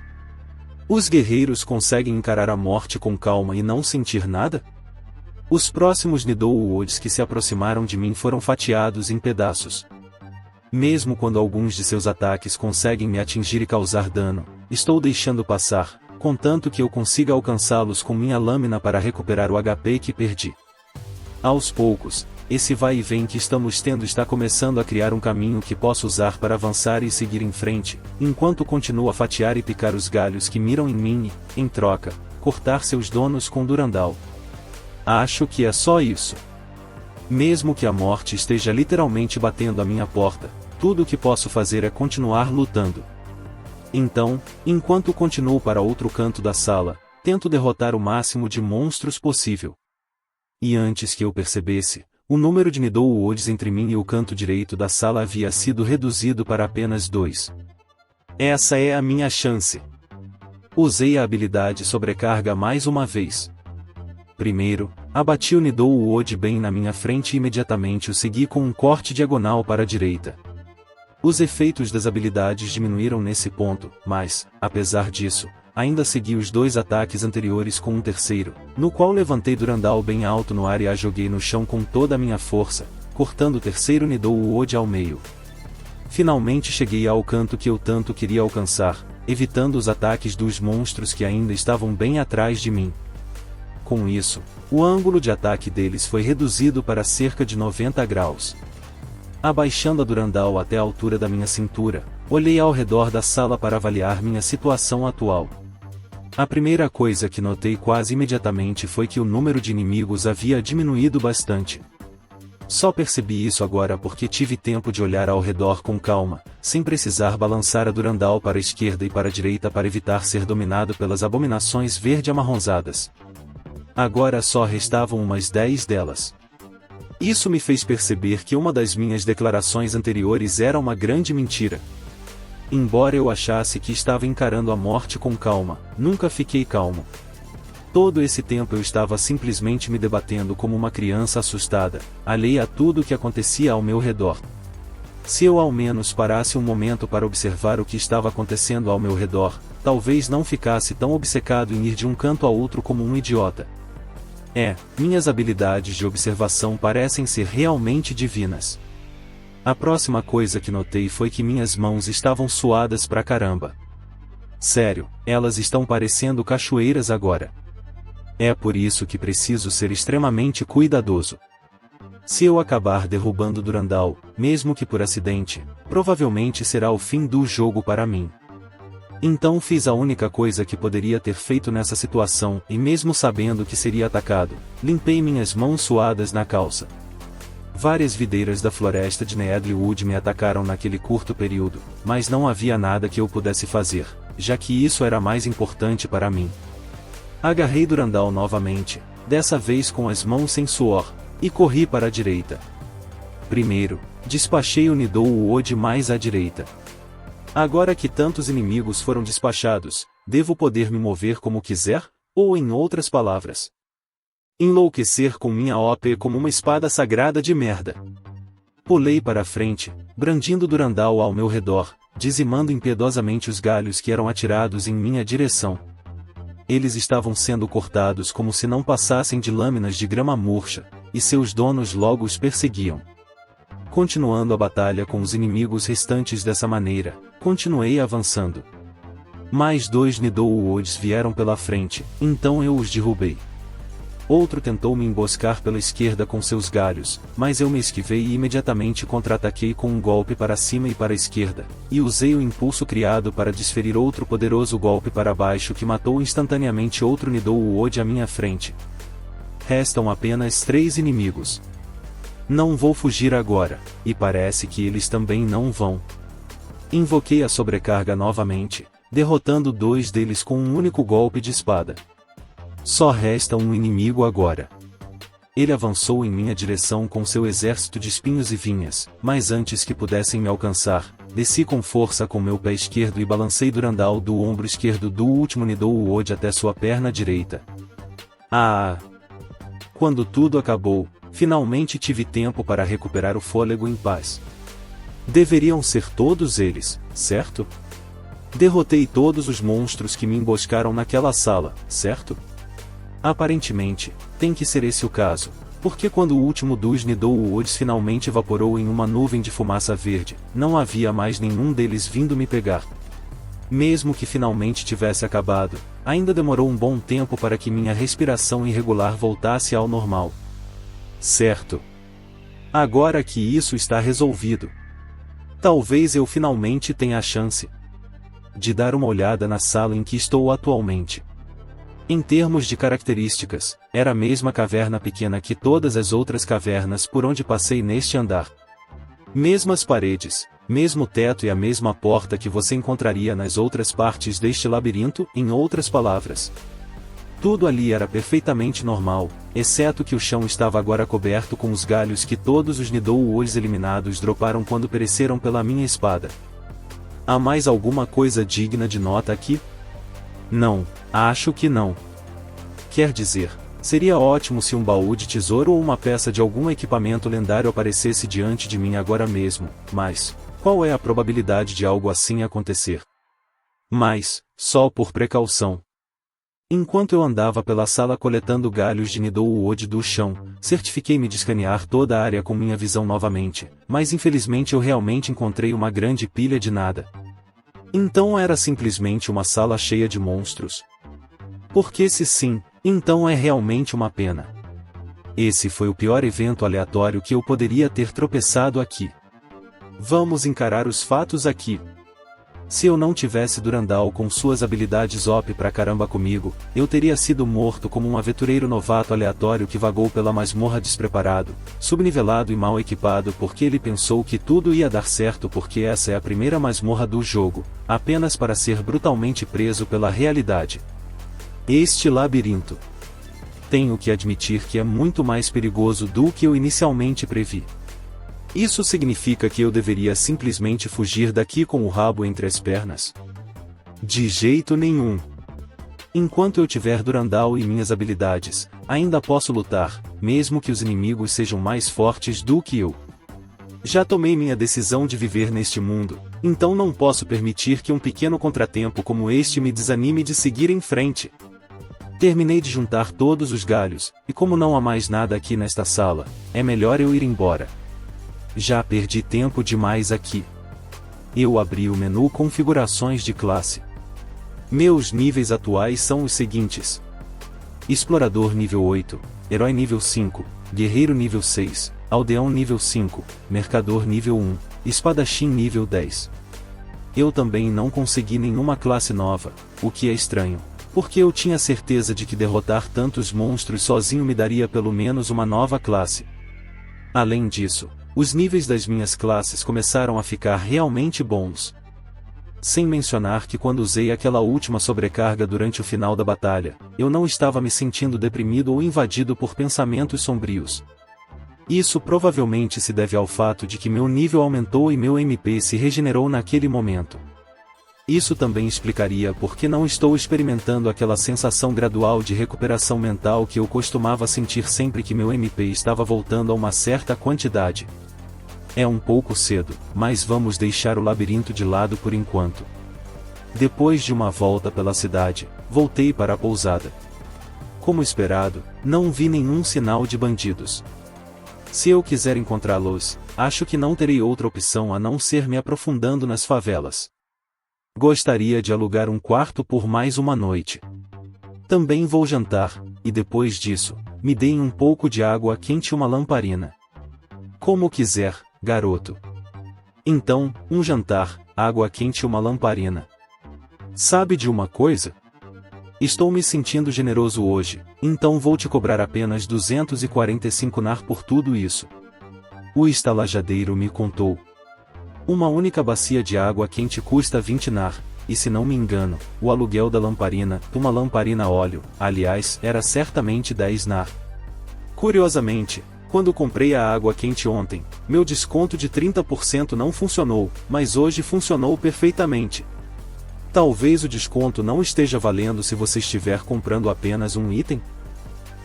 Os guerreiros conseguem encarar a morte com calma e não sentir nada? Os próximos Nidoulwoods que se aproximaram de mim foram fatiados em pedaços. Mesmo quando alguns de seus ataques conseguem me atingir e causar dano, estou deixando passar, contanto que eu consiga alcançá-los com minha lâmina para recuperar o HP que perdi. Aos poucos, esse vai e vem que estamos tendo está começando a criar um caminho que posso usar para avançar e seguir em frente, enquanto continuo a fatiar e picar os galhos que miram em mim e, em troca, cortar seus donos com Durandal. Acho que é só isso. Mesmo que a morte esteja literalmente batendo à minha porta, tudo o que posso fazer é continuar lutando. Então, enquanto continuo para outro canto da sala, tento derrotar o máximo de monstros possível. E antes que eu percebesse, o número de Nidoulwoods entre mim e o canto direito da sala havia sido reduzido para apenas 2. Essa é a minha chance. Usei a habilidade sobrecarga mais uma vez. Primeiro, abati o Nidoulwood bem na minha frente e imediatamente o segui com um corte diagonal para a direita. Os efeitos das habilidades diminuíram nesse ponto, mas, apesar disso, ainda segui os 2 ataques anteriores com um terceiro, no qual levantei Durandal bem alto no ar e a joguei no chão com toda a minha força, cortando o terceiro Nidoulwood ao meio. Finalmente cheguei ao canto que eu tanto queria alcançar, evitando os ataques dos monstros que ainda estavam bem atrás de mim. Com isso, o ângulo de ataque deles foi reduzido para cerca de 90 graus. Abaixando a Durandal até a altura da minha cintura, olhei ao redor da sala para avaliar minha situação atual. A primeira coisa que notei quase imediatamente foi que o número de inimigos havia diminuído bastante. Só percebi isso agora porque tive tempo de olhar ao redor com calma, sem precisar balançar a Durandal para a esquerda e para a direita para evitar ser dominado pelas abominações verde-amarronzadas. Agora só restavam umas 10 delas. Isso me fez perceber que uma das minhas declarações anteriores era uma grande mentira. Embora eu achasse que estava encarando a morte com calma, nunca fiquei calmo. Todo esse tempo eu estava simplesmente me debatendo como uma criança assustada, alheia a tudo o que acontecia ao meu redor. Se eu ao menos parasse um momento para observar o que estava acontecendo ao meu redor, talvez não ficasse tão obcecado em ir de um canto a outro como um idiota. Minhas habilidades de observação parecem ser realmente divinas. A próxima coisa que notei foi que minhas mãos estavam suadas pra caramba. Sério, elas estão parecendo cachoeiras agora. É por isso que preciso ser extremamente cuidadoso. Se eu acabar derrubando Durandal, mesmo que por acidente, provavelmente será o fim do jogo para mim. Então fiz a única coisa que poderia ter feito nessa situação e mesmo sabendo que seria atacado, limpei minhas mãos suadas na calça. Várias videiras da floresta de Needlewood me atacaram naquele curto período, mas não havia nada que eu pudesse fazer, já que isso era mais importante para mim. Agarrei Durandal novamente, dessa vez com as mãos sem suor, e corri para a direita. Primeiro, despachei o Nidoulwood mais à direita. Agora que tantos inimigos foram despachados, devo poder me mover como quiser, ou em outras palavras, enlouquecer com minha OP como uma espada sagrada de merda. Pulei para a frente, brandindo Durandal ao meu redor, dizimando impiedosamente os galhos que eram atirados em minha direção. Eles estavam sendo cortados como se não passassem de lâminas de grama murcha, e seus donos logo os perseguiam. Continuando a batalha com os inimigos restantes dessa maneira, continuei avançando. Mais 2 Nidoulwoods vieram pela frente, então eu os derrubei. Outro tentou me emboscar pela esquerda com seus galhos, mas eu me esquivei e imediatamente contra-ataquei com um golpe para cima e para a esquerda, e usei o impulso criado para desferir outro poderoso golpe para baixo que matou instantaneamente outro Nidoulwood à minha frente. Restam apenas 3 inimigos. Não vou fugir agora, e parece que eles também não vão. Invoquei a sobrecarga novamente, derrotando 2 deles com um único golpe de espada. Só resta um inimigo agora. Ele avançou em minha direção com seu exército de espinhos e vinhas, mas antes que pudessem me alcançar, desci com força com meu pé esquerdo e balancei Durandal do ombro esquerdo do último Nidoulwood até sua perna direita. Ah! Quando tudo acabou, finalmente tive tempo para recuperar o fôlego em paz. Deveriam ser todos eles, certo? Derrotei todos os monstros que me emboscaram naquela sala, certo? Aparentemente, tem que ser esse o caso, porque quando o último dos Nidoulwoods finalmente evaporou em uma nuvem de fumaça verde, não havia mais nenhum deles vindo me pegar. Mesmo que finalmente tivesse acabado, ainda demorou um bom tempo para que minha respiração irregular voltasse ao normal. Certo. Agora que isso está resolvido, talvez eu finalmente tenha a chance de dar uma olhada na sala em que estou atualmente. Em termos de características, era a mesma caverna pequena que todas as outras cavernas por onde passei neste andar. Mesmas paredes, mesmo teto e a mesma porta que você encontraria nas outras partes deste labirinto, em outras palavras. Tudo ali era perfeitamente normal, exceto que o chão estava agora coberto com os galhos que todos os Nidoulwoods eliminados droparam quando pereceram pela minha espada. Há mais alguma coisa digna de nota aqui? Não, acho que não. Quer dizer, seria ótimo se um baú de tesouro ou uma peça de algum equipamento lendário aparecesse diante de mim agora mesmo, mas qual é a probabilidade de algo assim acontecer? Mas, só por precaução. Enquanto eu andava pela sala coletando galhos de Nidoulwood do chão, certifiquei-me de escanear toda a área com minha visão novamente, mas infelizmente eu realmente encontrei uma grande pilha de nada. Então era simplesmente uma sala cheia de monstros. Porque se sim, então é realmente uma pena. Esse foi o pior evento aleatório que eu poderia ter tropeçado aqui. Vamos encarar os fatos aqui. Se eu não tivesse Durandal com suas habilidades OP pra caramba comigo, eu teria sido morto como um aventureiro novato aleatório que vagou pela masmorra despreparado, subnivelado e mal equipado porque ele pensou que tudo ia dar certo porque essa é a primeira masmorra do jogo, apenas para ser brutalmente preso pela realidade. Este labirinto. Tenho que admitir que é muito mais perigoso do que eu inicialmente previ. Isso significa que eu deveria simplesmente fugir daqui com o rabo entre as pernas? De jeito nenhum. Enquanto eu tiver Durandal e minhas habilidades, ainda posso lutar, mesmo que os inimigos sejam mais fortes do que eu. Já tomei minha decisão de viver neste mundo, então não posso permitir que um pequeno contratempo como este me desanime de seguir em frente. Terminei de juntar todos os galhos, e como não há mais nada aqui nesta sala, é melhor eu ir embora. Já perdi tempo demais aqui. Eu abri o menu Configurações de classe. Meus níveis atuais são os seguintes: Explorador nível 8, Herói nível 5, Guerreiro nível 6, Aldeão nível 5, Mercador nível 1, Espadachim nível 10. Eu também não consegui nenhuma classe nova, o que é estranho, porque eu tinha certeza de que derrotar tantos monstros sozinho me daria pelo menos uma nova classe. Além disso, os níveis das minhas classes começaram a ficar realmente bons. Sem mencionar que quando usei aquela última sobrecarga durante o final da batalha, eu não estava me sentindo deprimido ou invadido por pensamentos sombrios. Isso provavelmente se deve ao fato de que meu nível aumentou e meu MP se regenerou naquele momento. Isso também explicaria por que não estou experimentando aquela sensação gradual de recuperação mental que eu costumava sentir sempre que meu MP estava voltando a uma certa quantidade. É um pouco cedo, mas vamos deixar o labirinto de lado por enquanto. Depois de uma volta pela cidade, voltei para a pousada. Como esperado, não vi nenhum sinal de bandidos. Se eu quiser encontrá-los, acho que não terei outra opção a não ser me aprofundando nas favelas. Gostaria de alugar um quarto por mais uma noite. Também vou jantar, e depois disso, me deem um pouco de água quente e uma lamparina. Como quiser, garoto. Então, um jantar, água quente e uma lamparina. Sabe de uma coisa? Estou me sentindo generoso hoje, então vou te cobrar apenas 245 nar por tudo isso. O estalajadeiro me contou. Uma única bacia de água quente custa 20 nar, e se não me engano, o aluguel da lamparina, uma lamparina a óleo, aliás, era certamente 10 nar. Curiosamente, quando comprei a água quente ontem, meu desconto de 30% não funcionou, mas hoje funcionou perfeitamente. Talvez o desconto não esteja valendo se você estiver comprando apenas um item?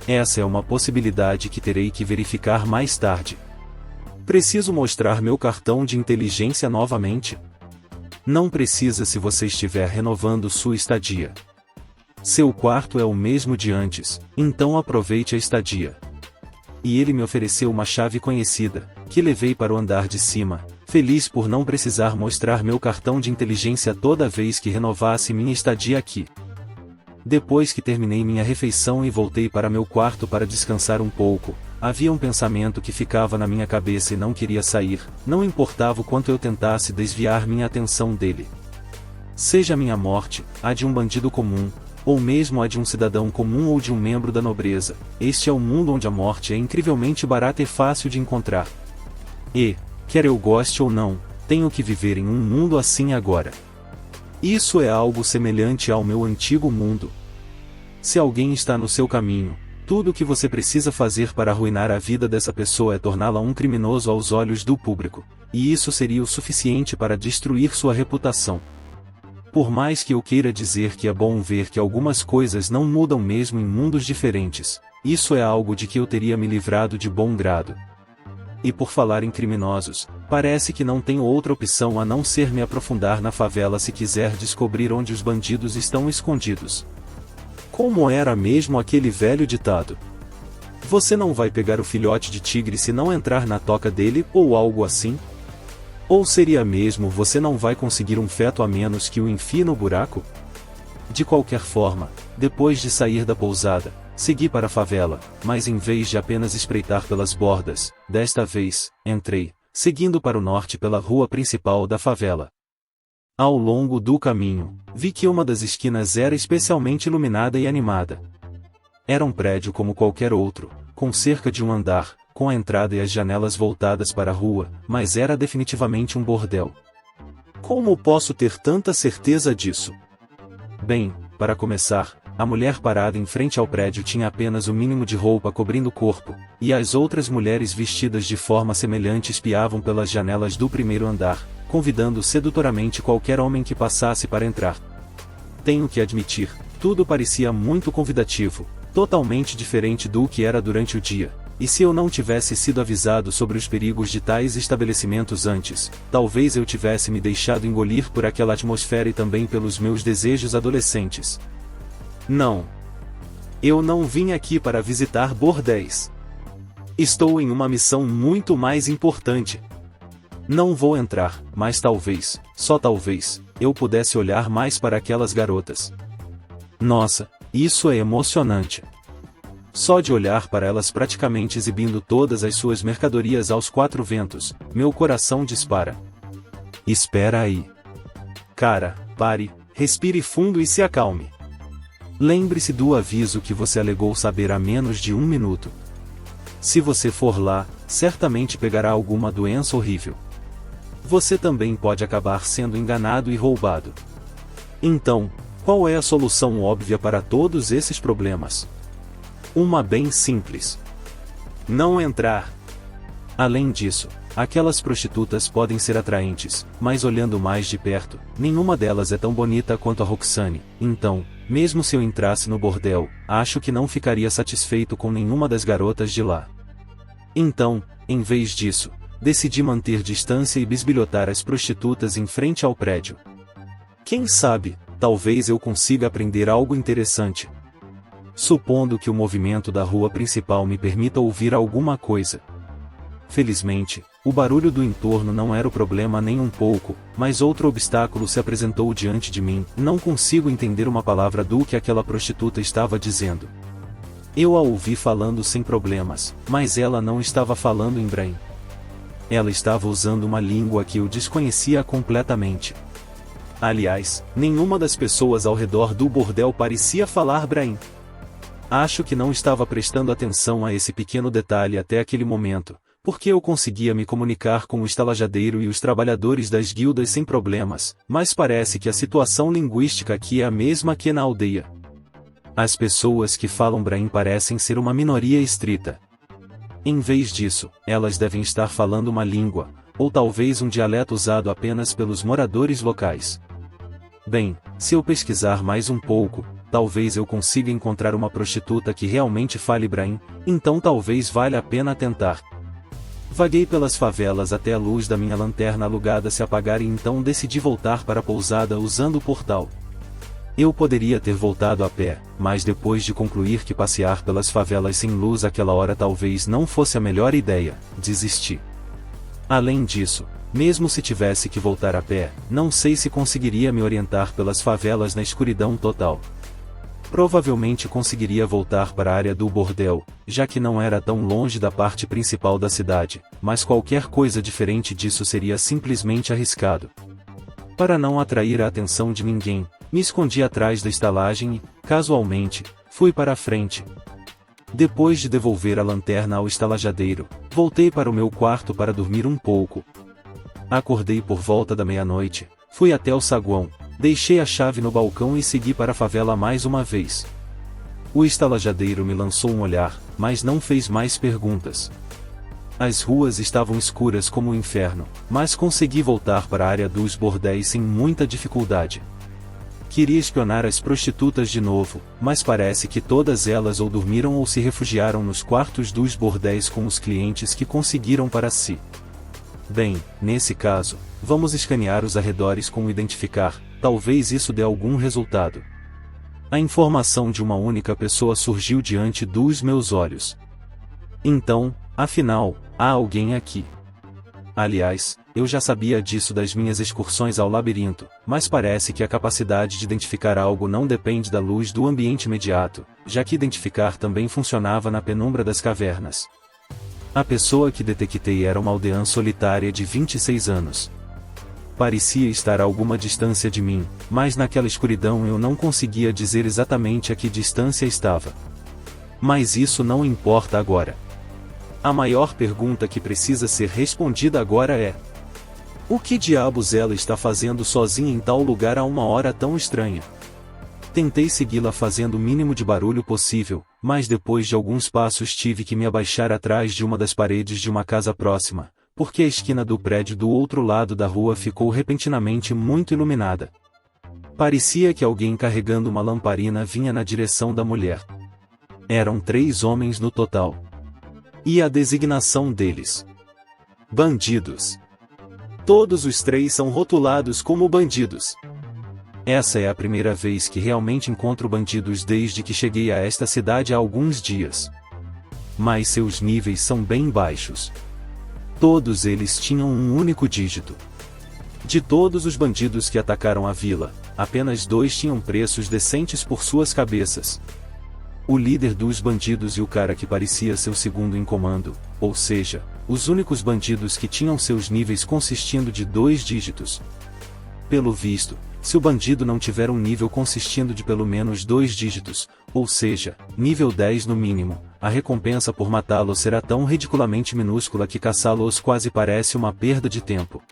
Essa é uma possibilidade que terei que verificar mais tarde. Preciso mostrar meu cartão de inteligência novamente? Não precisa se você estiver renovando sua estadia. Seu quarto é o mesmo de antes, então aproveite a estadia. E ele me ofereceu uma chave conhecida, que levei para o andar de cima, feliz por não precisar mostrar meu cartão de inteligência toda vez que renovasse minha estadia aqui. Depois que terminei minha refeição e voltei para meu quarto para descansar um pouco, havia um pensamento que ficava na minha cabeça e não queria sair, não importava o quanto eu tentasse desviar minha atenção dele. Seja minha morte, a de um bandido comum, ou mesmo a de um cidadão comum ou de um membro da nobreza, este é o mundo onde a morte é incrivelmente barata e fácil de encontrar. E, quer eu goste ou não, tenho que viver em um mundo assim agora. Isso é algo semelhante ao meu antigo mundo. Se alguém está no seu caminho, tudo o que você precisa fazer para arruinar a vida dessa pessoa é torná-la um criminoso aos olhos do público, e isso seria o suficiente para destruir sua reputação. Por mais que eu queira dizer que é bom ver que algumas coisas não mudam mesmo em mundos diferentes, isso é algo de que eu teria me livrado de bom grado. E por falar em criminosos, parece que não tenho outra opção a não ser me aprofundar na favela se quiser descobrir onde os bandidos estão escondidos. Como era mesmo aquele velho ditado? Você não vai pegar o filhote de tigre se não entrar na toca dele, ou algo assim? Ou seria mesmo você não vai conseguir um feto a menos que o enfie no buraco? De qualquer forma, depois de sair da pousada, segui para a favela, mas em vez de apenas espreitar pelas bordas, desta vez, entrei, seguindo para o norte pela rua principal da favela. Ao longo do caminho, vi que uma das esquinas era especialmente iluminada e animada. Era um prédio como qualquer outro, com cerca de um andar, com a entrada e as janelas voltadas para a rua, mas era definitivamente um bordel. Como posso ter tanta certeza disso? Bem, para começar, a mulher parada em frente ao prédio tinha apenas o mínimo de roupa cobrindo o corpo, e as outras mulheres vestidas de forma semelhante espiavam pelas janelas do primeiro andar, convidando sedutoramente qualquer homem que passasse para entrar. Tenho que admitir, tudo parecia muito convidativo, totalmente diferente do que era durante o dia, e se eu não tivesse sido avisado sobre os perigos de tais estabelecimentos antes, talvez eu tivesse me deixado engolir por aquela atmosfera e também pelos meus desejos adolescentes. Não. Eu não vim aqui para visitar bordéis. Estou em uma missão muito mais importante. Não vou entrar, mas talvez, só talvez, eu pudesse olhar mais para aquelas garotas. Nossa, isso é emocionante. Só de olhar para elas praticamente exibindo todas as suas mercadorias aos quatro ventos, meu coração dispara. Espera aí. Cara, pare, respire fundo e se acalme. Lembre-se do aviso que você alegou saber há menos de 1 minuto. Se você for lá, certamente pegará alguma doença horrível. Você também pode acabar sendo enganado e roubado. Então, qual é a solução óbvia para todos esses problemas? Uma bem simples. Não entrar. Além disso, Aquelas prostitutas podem ser atraentes, mas olhando mais de perto, nenhuma delas é tão bonita quanto a Roxane. Então, mesmo se eu entrasse no bordel, acho que não ficaria satisfeito com nenhuma das garotas de lá. Então, em vez disso, decidi manter distância e bisbilhotar as prostitutas em frente ao prédio. Quem sabe, talvez eu consiga aprender algo interessante. Supondo que o movimento da rua principal me permita ouvir alguma coisa. Felizmente, o barulho do entorno não era o problema nem um pouco, mas outro obstáculo se apresentou diante de mim. Não consigo entender uma palavra do que aquela prostituta estava dizendo. Eu a ouvi falando sem problemas, mas ela não estava falando em Brain. Ela estava usando uma língua que eu desconhecia completamente. Aliás, nenhuma das pessoas ao redor do bordel parecia falar Brain. Acho que não estava prestando atenção a esse pequeno detalhe até aquele momento, porque eu conseguia me comunicar com o estalajadeiro e os trabalhadores das guildas sem problemas, mas parece que a situação linguística aqui é a mesma que na aldeia. As pessoas que falam Brain parecem ser uma minoria estrita. Em vez disso, elas devem estar falando uma língua, ou talvez um dialeto usado apenas pelos moradores locais. Bem, se eu pesquisar mais um pouco, talvez eu consiga encontrar uma prostituta que realmente fale Brain, então talvez valha a pena tentar. Vaguei pelas favelas até a luz da minha lanterna alugada se apagar e então decidi voltar para a pousada usando o portal. Eu poderia ter voltado a pé, mas depois de concluir que passear pelas favelas sem luz àquela hora talvez não fosse a melhor ideia, desisti. Além disso, mesmo se tivesse que voltar a pé, não sei se conseguiria me orientar pelas favelas na escuridão total. Provavelmente conseguiria voltar para a área do bordel, já que não era tão longe da parte principal da cidade, mas qualquer coisa diferente disso seria simplesmente arriscado. Para não atrair a atenção de ninguém, me escondi atrás da estalagem e, casualmente, fui para a frente. Depois de devolver a lanterna ao estalajadeiro, voltei para o meu quarto para dormir um pouco. Acordei por volta da meia-noite, fui até o saguão, deixei a chave no balcão e segui para a favela mais uma vez. O estalajadeiro me lançou um olhar, mas não fez mais perguntas. As ruas estavam escuras como o inferno, mas consegui voltar para a área dos bordéis sem muita dificuldade. Queria espionar as prostitutas de novo, mas parece que todas elas ou dormiram ou se refugiaram nos quartos dos bordéis com os clientes que conseguiram para si. Bem, nesse caso, vamos escanear os arredores com o identificar, talvez isso dê algum resultado. A informação de uma única pessoa surgiu diante dos meus olhos. Então, afinal, há alguém aqui. Aliás, eu já sabia disso das minhas excursões ao labirinto, mas parece que a capacidade de identificar algo não depende da luz do ambiente imediato, já que identificar também funcionava na penumbra das cavernas. A pessoa que detectei era uma aldeã solitária de 26 anos. Parecia estar a alguma distância de mim, mas naquela escuridão eu não conseguia dizer exatamente a que distância estava. Mas isso não importa agora. A maior pergunta que precisa ser respondida agora é: o que diabos ela está fazendo sozinha em tal lugar a uma hora tão estranha? Tentei segui-la fazendo o mínimo de barulho possível, mas depois de alguns passos tive que me abaixar atrás de uma das paredes de uma casa próxima, porque a esquina do prédio do outro lado da rua ficou repentinamente muito iluminada. Parecia que alguém carregando uma lamparina vinha na direção da mulher. Eram 3 homens no total. E a designação deles: bandidos. Todos os 3 são rotulados como bandidos. Essa é a primeira vez que realmente encontro bandidos desde que cheguei a esta cidade há alguns dias. Mas seus níveis são bem baixos. Todos eles tinham um único dígito. De todos os bandidos que atacaram a vila, apenas 2 tinham preços decentes por suas cabeças. O líder dos bandidos e o cara que parecia seu segundo em comando, ou seja, os únicos bandidos que tinham seus níveis consistindo de 2 dígitos. Pelo visto, se o bandido não tiver um nível consistindo de pelo menos 2 dígitos, ou seja, nível 10 no mínimo, a recompensa por matá-lo será tão ridiculamente minúscula que caçá-los quase parece uma perda de tempo.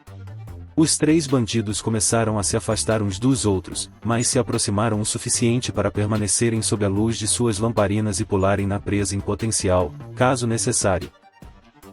Os 3 bandidos começaram a se afastar uns dos outros, mas se aproximaram o suficiente para permanecerem sob a luz de suas lamparinas e pularem na presa em potencial, caso necessário.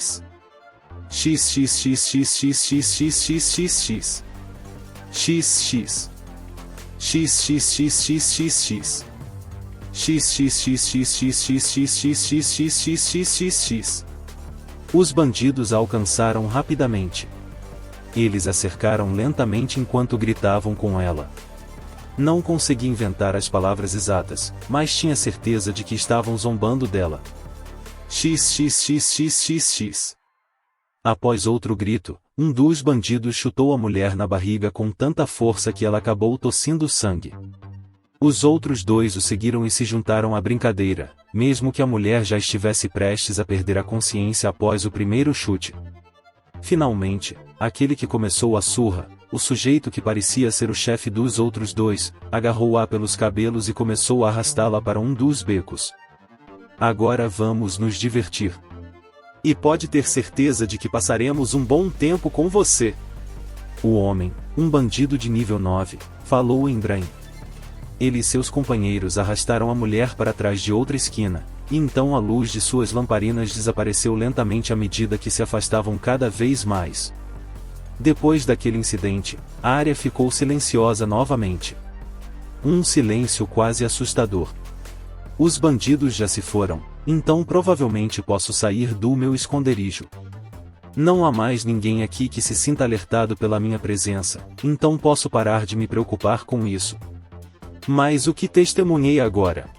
X. XXXXXXXXXX. XX. XXXXXXX. XXXXXXXXXXX. Os bandidos a alcançaram rapidamente. Eles a cercaram lentamente enquanto gritavam com ela. Não consegui inventar as palavras exatas, mas tinha certeza de que estavam zombando dela. XXXXXX. Após outro grito, um dos bandidos chutou a mulher na barriga com tanta força que ela acabou tossindo sangue. Os outros dois o seguiram e se juntaram à brincadeira, mesmo que a mulher já estivesse prestes a perder a consciência após o primeiro chute. Finalmente, aquele que começou a surra, o sujeito que parecia ser o chefe dos outros dois, agarrou-a pelos cabelos e começou a arrastá-la para um dos becos. Agora vamos nos divertir. E pode ter certeza de que passaremos um bom tempo com você. O homem, um bandido de nível 9, falou em Brain. Ele e seus companheiros arrastaram a mulher para trás de outra esquina, e então a luz de suas lamparinas desapareceu lentamente à medida que se afastavam cada vez mais. Depois daquele incidente, a área ficou silenciosa novamente. Um silêncio quase assustador. Os bandidos já se foram, então provavelmente posso sair do meu esconderijo. Não há mais ninguém aqui que se sinta alertado pela minha presença, então posso parar de me preocupar com isso. Mas o que testemunhei agora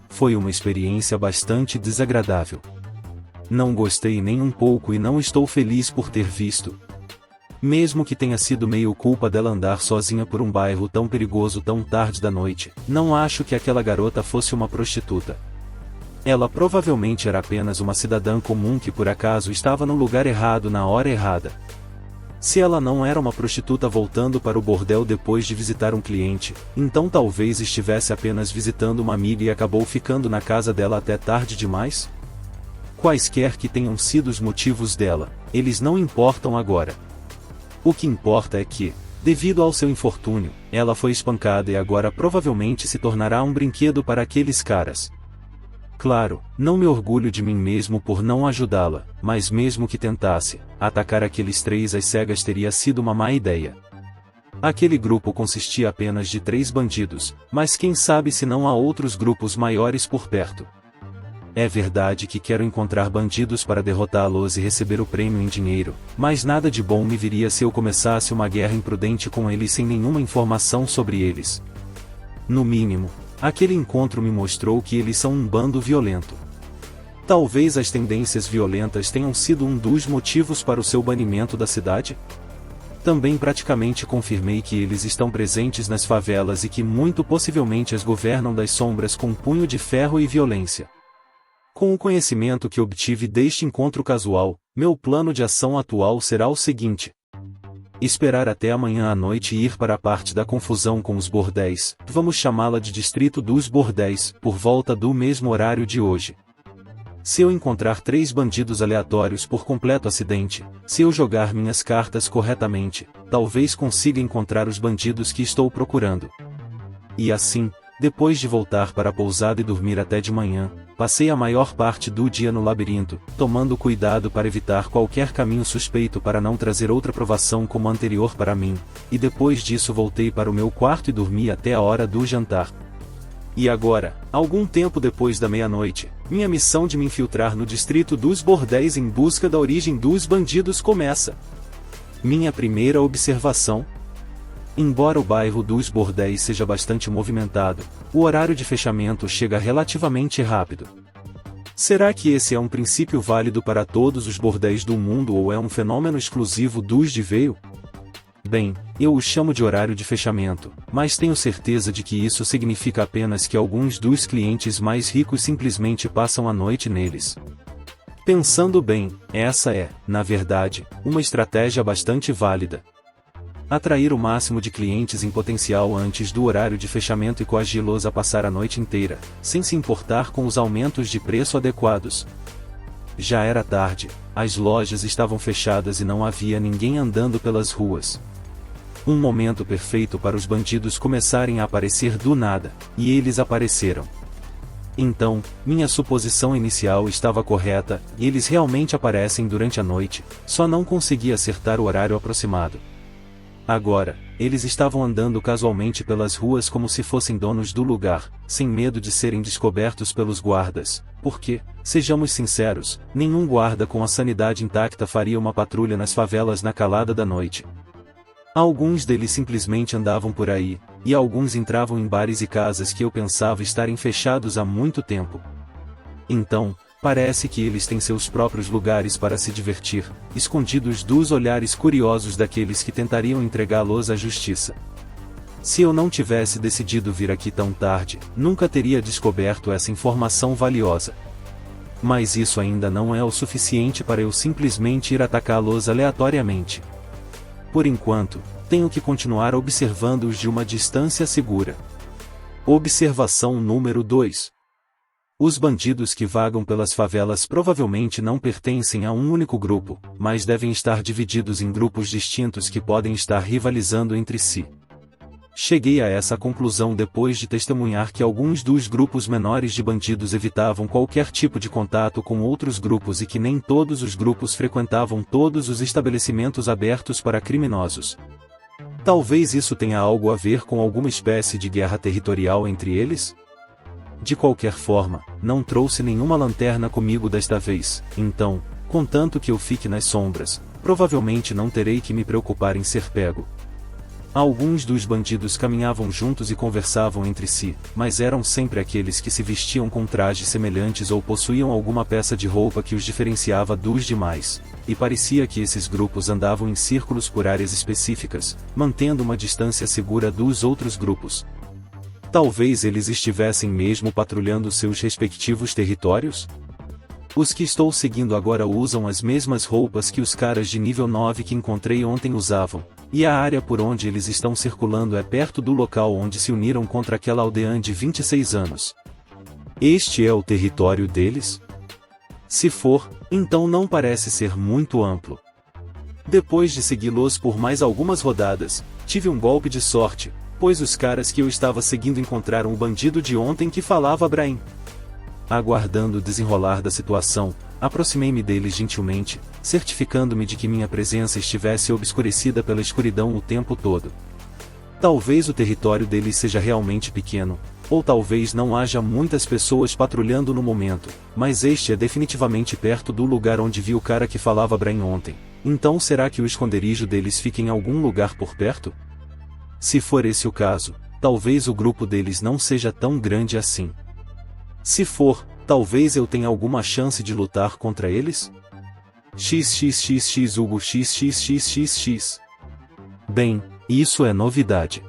foi uma experiência bastante desagradável. Não gostei nem um pouco e não estou feliz por ter visto. Mesmo que tenha sido meio culpa dela andar sozinha por um bairro tão perigoso tão tarde da noite, não acho que aquela garota fosse uma prostituta. Ela provavelmente era apenas uma cidadã comum que por acaso estava no lugar errado na hora errada. Se ela não era uma prostituta voltando para o bordel depois de visitar um cliente, então talvez estivesse apenas visitando uma amiga e acabou ficando na casa dela até tarde demais? Quaisquer que tenham sido os motivos dela, eles não importam agora. O que importa é que, devido ao seu infortúnio, ela foi espancada e agora provavelmente se tornará um brinquedo para aqueles caras. Claro, não me orgulho de mim mesmo por não ajudá-la, mas mesmo que tentasse, atacar aqueles três às cegas teria sido uma má ideia. Aquele grupo consistia apenas de 3 bandidos, mas quem sabe se não há outros grupos maiores por perto. É verdade que quero encontrar bandidos para derrotá-los e receber o prêmio em dinheiro, mas nada de bom me viria se eu começasse uma guerra imprudente com eles sem nenhuma informação sobre eles. No mínimo, aquele encontro me mostrou que eles são um bando violento. Talvez as tendências violentas tenham sido um dos motivos para o seu banimento da cidade? Também praticamente confirmei que eles estão presentes nas favelas e que muito possivelmente as governam das sombras com punho de ferro e violência. Com o conhecimento que obtive deste encontro casual, meu plano de ação atual será o seguinte: esperar até amanhã à noite e ir para a parte da confusão com os bordéis, vamos chamá-la de Distrito dos Bordéis, por volta do mesmo horário de hoje. Se eu encontrar 3 bandidos aleatórios por completo acidente, se eu jogar minhas cartas corretamente, talvez consiga encontrar os bandidos que estou procurando. E assim, depois de voltar para a pousada e dormir até de manhã, passei a maior parte do dia no labirinto, tomando cuidado para evitar qualquer caminho suspeito para não trazer outra provação como a anterior para mim, e depois disso voltei para o meu quarto e dormi até a hora do jantar. E agora, algum tempo depois da meia-noite, minha missão de me infiltrar no distrito dos bordéis em busca da origem dos bandidos começa. Minha primeira observação: Embora o bairro dos bordéis seja bastante movimentado, o horário de fechamento chega relativamente rápido. Será que esse é um princípio válido para todos os bordéis do mundo ou é um fenômeno exclusivo dos de Veio? Bem, eu o chamo de horário de fechamento, mas tenho certeza de que isso significa apenas que alguns dos clientes mais ricos simplesmente passam a noite neles. Pensando bem, essa é, na verdade, uma estratégia bastante válida. Atrair o máximo de clientes em potencial antes do horário de fechamento e coagi-los a passar a noite inteira, sem se importar com os aumentos de preço adequados. Já era tarde, as lojas estavam fechadas e não havia ninguém andando pelas ruas. Um momento perfeito para os bandidos começarem a aparecer do nada, e eles apareceram. Então, minha suposição inicial estava correta, e eles realmente aparecem durante a noite, só não consegui acertar o horário aproximado. Agora, eles estavam andando casualmente pelas ruas como se fossem donos do lugar, sem medo de serem descobertos pelos guardas, porque, sejamos sinceros, nenhum guarda com a sanidade intacta faria uma patrulha nas favelas na calada da noite. Alguns deles simplesmente andavam por aí, e alguns entravam em bares e casas que eu pensava estarem fechados há muito tempo. Então, parece que eles têm seus próprios lugares para se divertir, escondidos dos olhares curiosos daqueles que tentariam entregá-los à justiça. Se eu não tivesse decidido vir aqui tão tarde, nunca teria descoberto essa informação valiosa. Mas isso ainda não é o suficiente para eu simplesmente ir atacá-los aleatoriamente. Por enquanto, tenho que continuar observando-os de uma distância segura. Observação número 2. Os bandidos que vagam pelas favelas provavelmente não pertencem a um único grupo, mas devem estar divididos em grupos distintos que podem estar rivalizando entre si. Cheguei a essa conclusão depois de testemunhar que alguns dos grupos menores de bandidos evitavam qualquer tipo de contato com outros grupos e que nem todos os grupos frequentavam todos os estabelecimentos abertos para criminosos. Talvez isso tenha algo a ver com alguma espécie de guerra territorial entre eles? De qualquer forma, não trouxe nenhuma lanterna comigo desta vez, então, contanto que eu fique nas sombras, provavelmente não terei que me preocupar em ser pego. Alguns dos bandidos caminhavam juntos e conversavam entre si, mas eram sempre aqueles que se vestiam com trajes semelhantes ou possuíam alguma peça de roupa que os diferenciava dos demais, e parecia que esses grupos andavam em círculos por áreas específicas, mantendo uma distância segura dos outros grupos. Talvez eles estivessem mesmo patrulhando seus respectivos territórios? Os que estou seguindo agora usam as mesmas roupas que os caras de nível 9 que encontrei ontem usavam, e a área por onde eles estão circulando é perto do local onde se uniram contra aquela aldeã de 26 anos. Este é o território deles? Se for, então não parece ser muito amplo. Depois de segui-los por mais algumas rodadas, tive um golpe de sorte, pois os caras que eu estava seguindo encontraram o bandido de ontem que falava Brain. Aguardando o desenrolar da situação, aproximei-me deles gentilmente, certificando-me de que minha presença estivesse obscurecida pela escuridão o tempo todo. Talvez o território deles seja realmente pequeno, ou talvez não haja muitas pessoas patrulhando no momento, mas este é definitivamente perto do lugar onde vi o cara que falava Brain ontem. Então será que o esconderijo deles fica em algum lugar por perto? Se for esse o caso, talvez o grupo deles não seja tão grande assim. Se for, talvez eu tenha alguma chance de lutar contra eles? XXXX Hugo XXXXX. Bem, isso é novidade.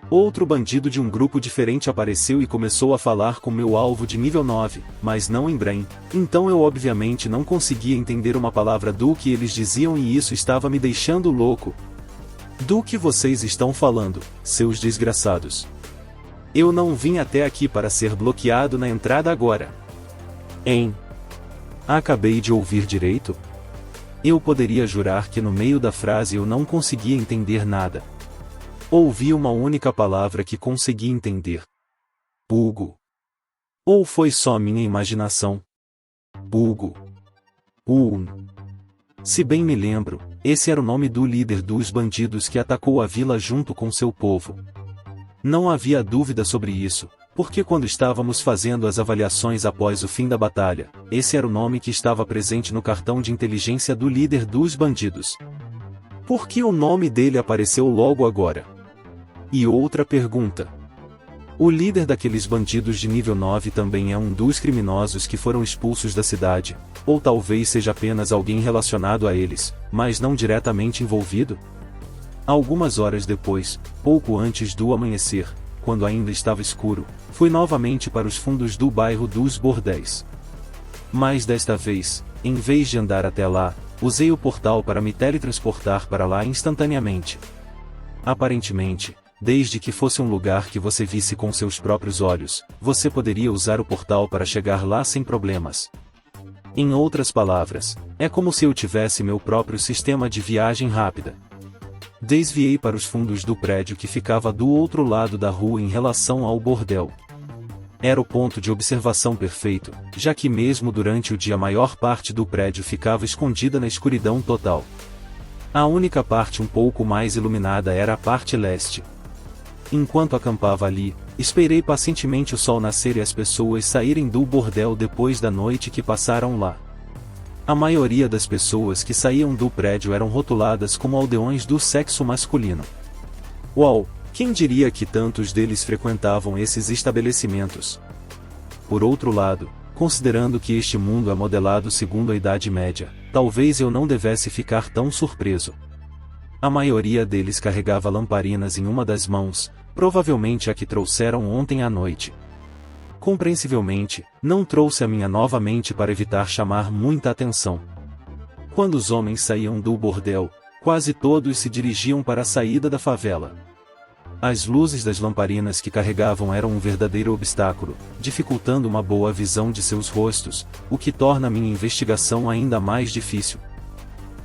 Outro bandido de um grupo diferente apareceu e começou a falar com meu alvo de nível 9, mas não em Brain, então eu obviamente não conseguia entender uma palavra do que eles diziam e isso estava me deixando louco. Do que vocês estão falando, seus desgraçados? Eu não vim até aqui para ser bloqueado na entrada agora. Hein? Acabei de ouvir direito? Eu poderia jurar que no meio da frase eu não conseguia entender nada. Ouvi uma única palavra que consegui entender. Hugo. Ou foi só minha imaginação? Hugo. Se bem me lembro, esse era o nome do líder dos bandidos que atacou a vila junto com seu povo. Não havia dúvida sobre isso, porque quando estávamos fazendo as avaliações após o fim da batalha, esse era o nome que estava presente no cartão de inteligência do líder dos bandidos. Por que o nome dele apareceu logo agora? E outra pergunta. O líder daqueles bandidos de nível 9 também é um dos criminosos que foram expulsos da cidade, ou talvez seja apenas alguém relacionado a eles, mas não diretamente envolvido? Algumas horas depois, pouco antes do amanhecer, quando ainda estava escuro, fui novamente para os fundos do bairro dos Bordéis. Mas desta vez, em vez de andar até lá, usei o portal para me teletransportar para lá instantaneamente. Aparentemente, desde que fosse um lugar que você visse com seus próprios olhos, você poderia usar o portal para chegar lá sem problemas. Em outras palavras, é como se eu tivesse meu próprio sistema de viagem rápida. Desviei para os fundos do prédio que ficava do outro lado da rua em relação ao bordel. Era o ponto de observação perfeito, já que mesmo durante o dia a maior parte do prédio ficava escondida na escuridão total. A única parte um pouco mais iluminada era a parte leste. Enquanto acampava ali, esperei pacientemente o sol nascer e as pessoas saírem do bordel depois da noite que passaram lá. A maioria das pessoas que saíam do prédio eram rotuladas como aldeões do sexo masculino. Uau, quem diria que tantos deles frequentavam esses estabelecimentos? Por outro lado, considerando que este mundo é modelado segundo a Idade Média, talvez eu não devesse ficar tão surpreso. A maioria deles carregava lamparinas em uma das mãos, provavelmente a que trouxeram ontem à noite. Compreensivelmente, não trouxe a minha novamente para evitar chamar muita atenção. Quando os homens saíam do bordel, quase todos se dirigiam para a saída da favela. As luzes das lamparinas que carregavam eram um verdadeiro obstáculo, dificultando uma boa visão de seus rostos, o que torna minha investigação ainda mais difícil.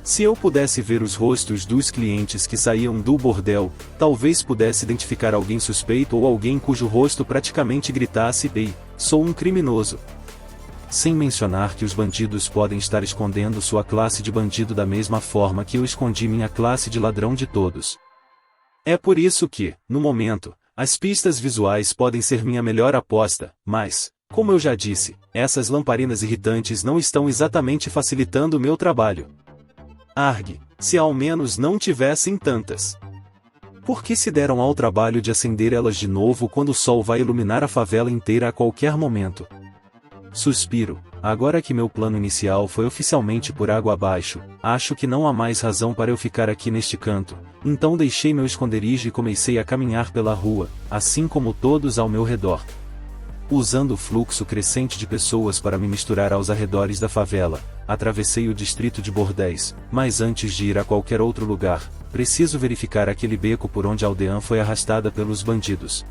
Se eu pudesse ver os rostos dos clientes que saíam do bordel, talvez pudesse identificar alguém suspeito ou alguém cujo rosto praticamente gritasse: "Ei, sou um criminoso". Sem mencionar que os bandidos podem estar escondendo sua classe de bandido da mesma forma que eu escondi minha classe de ladrão de todos. É por isso que, no momento, as pistas visuais podem ser minha melhor aposta, mas, como eu já disse, essas lamparinas irritantes não estão exatamente facilitando o meu trabalho. Argue, se ao menos não tivessem tantas. Por que se deram ao trabalho de acender elas de novo quando o sol vai iluminar a favela inteira a qualquer momento? Suspiro, agora que meu plano inicial foi oficialmente por água abaixo, acho que não há mais razão para eu ficar aqui neste canto, então deixei meu esconderijo e comecei a caminhar pela rua, assim como todos ao meu redor. Usando o fluxo crescente de pessoas para me misturar aos arredores da favela, atravessei o distrito de Bordéis, mas antes de ir a qualquer outro lugar, preciso verificar aquele beco por onde a aldeã foi arrastada pelos bandidos.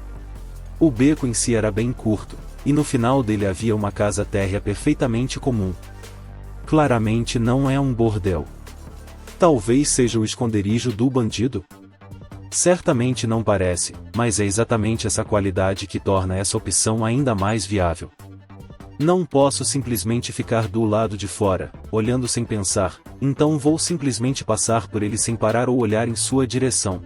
O beco em si era bem curto, e no final dele havia uma casa térrea perfeitamente comum. Claramente não é um bordel. Talvez seja o esconderijo do bandido? Certamente não parece, mas é exatamente essa qualidade que torna essa opção ainda mais viável. Não posso simplesmente ficar do lado de fora, olhando sem pensar, então vou simplesmente passar por ele sem parar ou olhar em sua direção.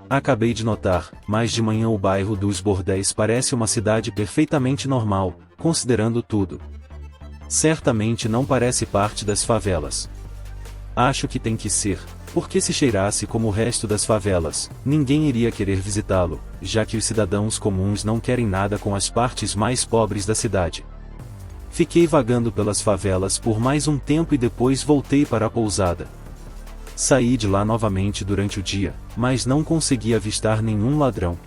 Acabei de notar, mas de manhã o bairro dos Bordéis parece uma cidade perfeitamente normal, considerando tudo. Certamente não parece parte das favelas. Acho que tem que ser, porque se cheirasse como o resto das favelas, ninguém iria querer visitá-lo, já que os cidadãos comuns não querem nada com as partes mais pobres da cidade. Fiquei vagando pelas favelas por mais um tempo e depois voltei para a pousada. Saí de lá novamente durante o dia, mas não consegui avistar nenhum ladrão.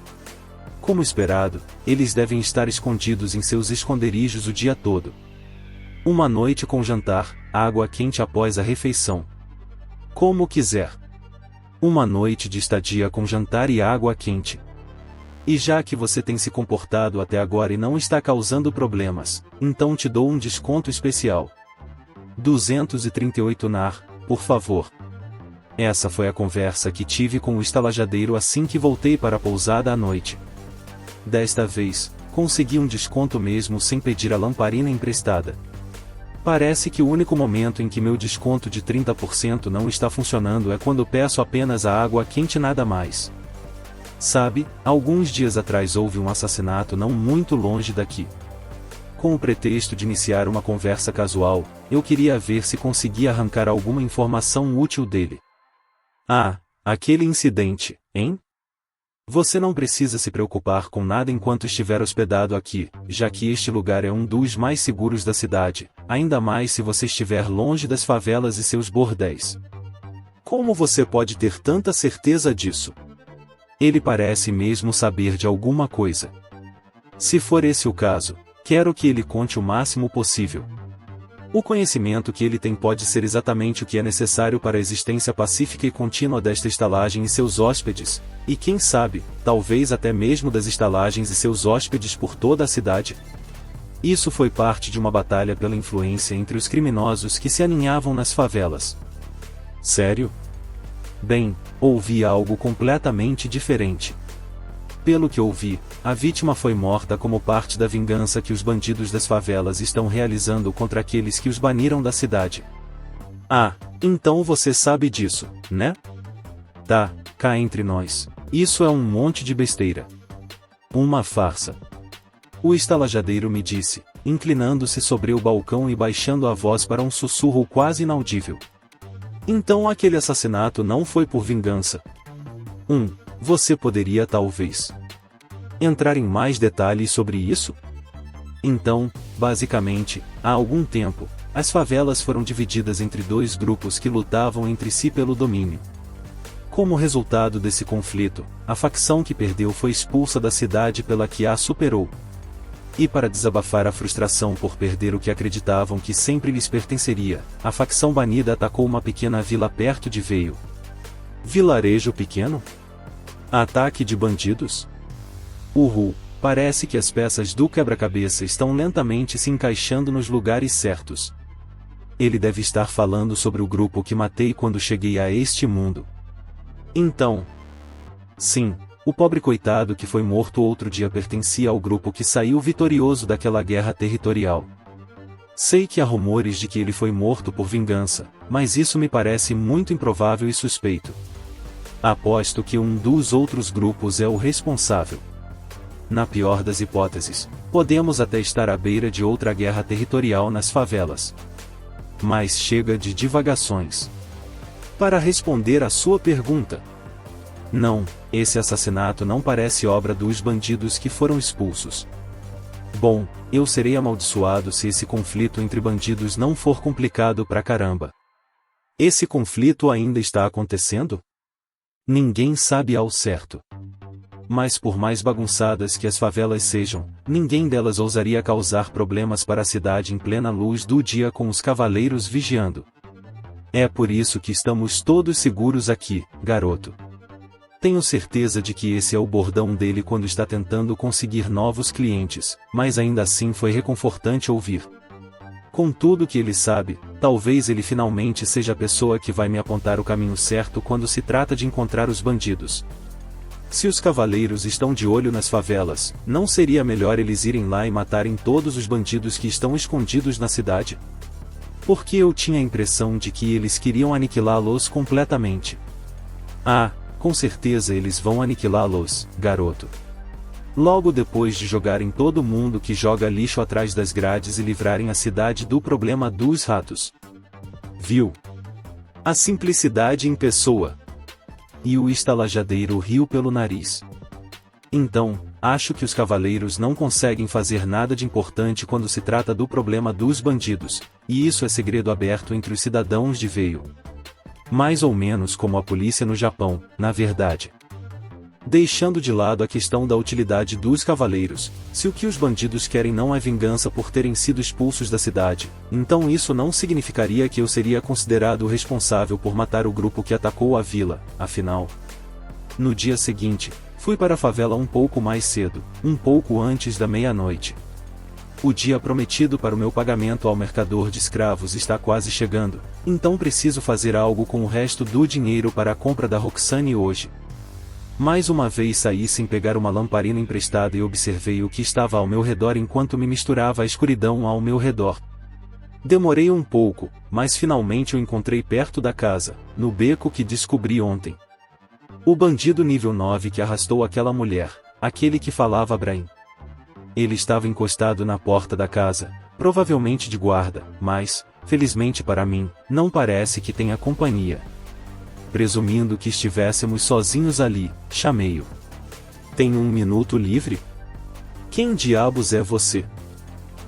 Como esperado, eles devem estar escondidos em seus esconderijos o dia todo. Uma noite com jantar, água quente após a refeição. Como quiser. Uma noite de estadia com jantar e água quente. E já que você tem se comportado até agora e não está causando problemas, então te dou um desconto especial. 238 NAR, por favor. Essa foi a conversa que tive com o estalajadeiro assim que voltei para a pousada à noite. Desta vez, consegui um desconto mesmo sem pedir a lamparina emprestada. Parece que o único momento em que meu desconto de 30% não está funcionando é quando peço apenas a água quente e nada mais. Sabe, alguns dias atrás houve um assassinato não muito longe daqui. Com o pretexto de iniciar uma conversa casual, eu queria ver se conseguia arrancar alguma informação útil dele. Ah, aquele incidente, hein? Você não precisa se preocupar com nada enquanto estiver hospedado aqui, já que este lugar é um dos mais seguros da cidade, ainda mais se você estiver longe das favelas e seus bordéis. Como você pode ter tanta certeza disso? Ele parece mesmo saber de alguma coisa. Se for esse o caso, quero que ele conte o máximo possível. O conhecimento que ele tem pode ser exatamente o que é necessário para a existência pacífica e contínua desta estalagem e seus hóspedes, e quem sabe, talvez até mesmo das estalagens e seus hóspedes por toda a cidade. Isso foi parte de uma batalha pela influência entre os criminosos que se aninhavam nas favelas. Sério? Bem, ouvi algo completamente diferente. Pelo que ouvi, a vítima foi morta como parte da vingança que os bandidos das favelas estão realizando contra aqueles que os baniram da cidade. Ah, então você sabe disso, né? Tá, cá entre nós. Isso é um monte de besteira. Uma farsa. O estalajadeiro me disse, inclinando-se sobre o balcão e baixando a voz para um sussurro quase inaudível. Então aquele assassinato não foi por vingança. Você poderia talvez entrar em mais detalhes sobre isso? Então, basicamente, há algum tempo, as favelas foram divididas entre dois grupos que lutavam entre si pelo domínio. Como resultado desse conflito, a facção que perdeu foi expulsa da cidade pela que a superou. E para desabafar a frustração por perder o que acreditavam que sempre lhes pertenceria, a facção banida atacou uma pequena vila perto de Veio. Vilarejo pequeno? Ataque de bandidos? Parece que as peças do quebra-cabeça estão lentamente se encaixando nos lugares certos. Ele deve estar falando sobre o grupo que matei quando cheguei a este mundo. Então, sim, o pobre coitado que foi morto outro dia pertencia ao grupo que saiu vitorioso daquela guerra territorial. Sei que há rumores de que ele foi morto por vingança, mas isso me parece muito improvável e suspeito. Aposto que um dos outros grupos é o responsável. Na pior das hipóteses, podemos até estar à beira de outra guerra territorial nas favelas. Mas chega de divagações. Para responder à sua pergunta, não, esse assassinato não parece obra dos bandidos que foram expulsos. Bom, eu serei amaldiçoado se esse conflito entre bandidos não for complicado pra caramba. Esse conflito ainda está acontecendo? Ninguém sabe ao certo. Mas por mais bagunçadas que as favelas sejam, ninguém delas ousaria causar problemas para a cidade em plena luz do dia com os cavaleiros vigiando. É por isso que estamos todos seguros aqui, garoto. Tenho certeza de que esse é o bordão dele quando está tentando conseguir novos clientes, mas ainda assim foi reconfortante ouvir. Com tudo que ele sabe, talvez ele finalmente seja a pessoa que vai me apontar o caminho certo quando se trata de encontrar os bandidos. Se os cavaleiros estão de olho nas favelas, não seria melhor eles irem lá e matarem todos os bandidos que estão escondidos na cidade? Porque eu tinha a impressão de que eles queriam aniquilá-los completamente. Ah, com certeza eles vão aniquilá-los, garoto. Logo depois de jogarem todo mundo que joga lixo atrás das grades e livrarem a cidade do problema dos ratos. Viu? A simplicidade em pessoa. E o estalajadeiro riu pelo nariz. Então, acho que os cavaleiros não conseguem fazer nada de importante quando se trata do problema dos bandidos, e isso é segredo aberto entre os cidadãos de Veio. Mais ou menos como a polícia no Japão, na verdade. Deixando de lado a questão da utilidade dos cavaleiros, se o que os bandidos querem não é vingança por terem sido expulsos da cidade, então isso não significaria que eu seria considerado o responsável por matar o grupo que atacou a vila, afinal. No dia seguinte, fui para a favela um pouco mais cedo, um pouco antes da meia-noite. O dia prometido para o meu pagamento ao mercador de escravos está quase chegando, então preciso fazer algo com o resto do dinheiro para a compra da Roxane hoje. Mais uma vez saí sem pegar uma lamparina emprestada e observei o que estava ao meu redor enquanto me misturava a escuridão ao meu redor. Demorei um pouco, mas finalmente o encontrei perto da casa, no beco que descobri ontem. O bandido nível 9 que arrastou aquela mulher, aquele que falava Brain. Ele estava encostado na porta da casa, provavelmente de guarda, mas, felizmente para mim, não parece que tenha companhia. Presumindo que estivéssemos sozinhos ali, chamei-o. Tem um minuto livre? Quem diabos é você?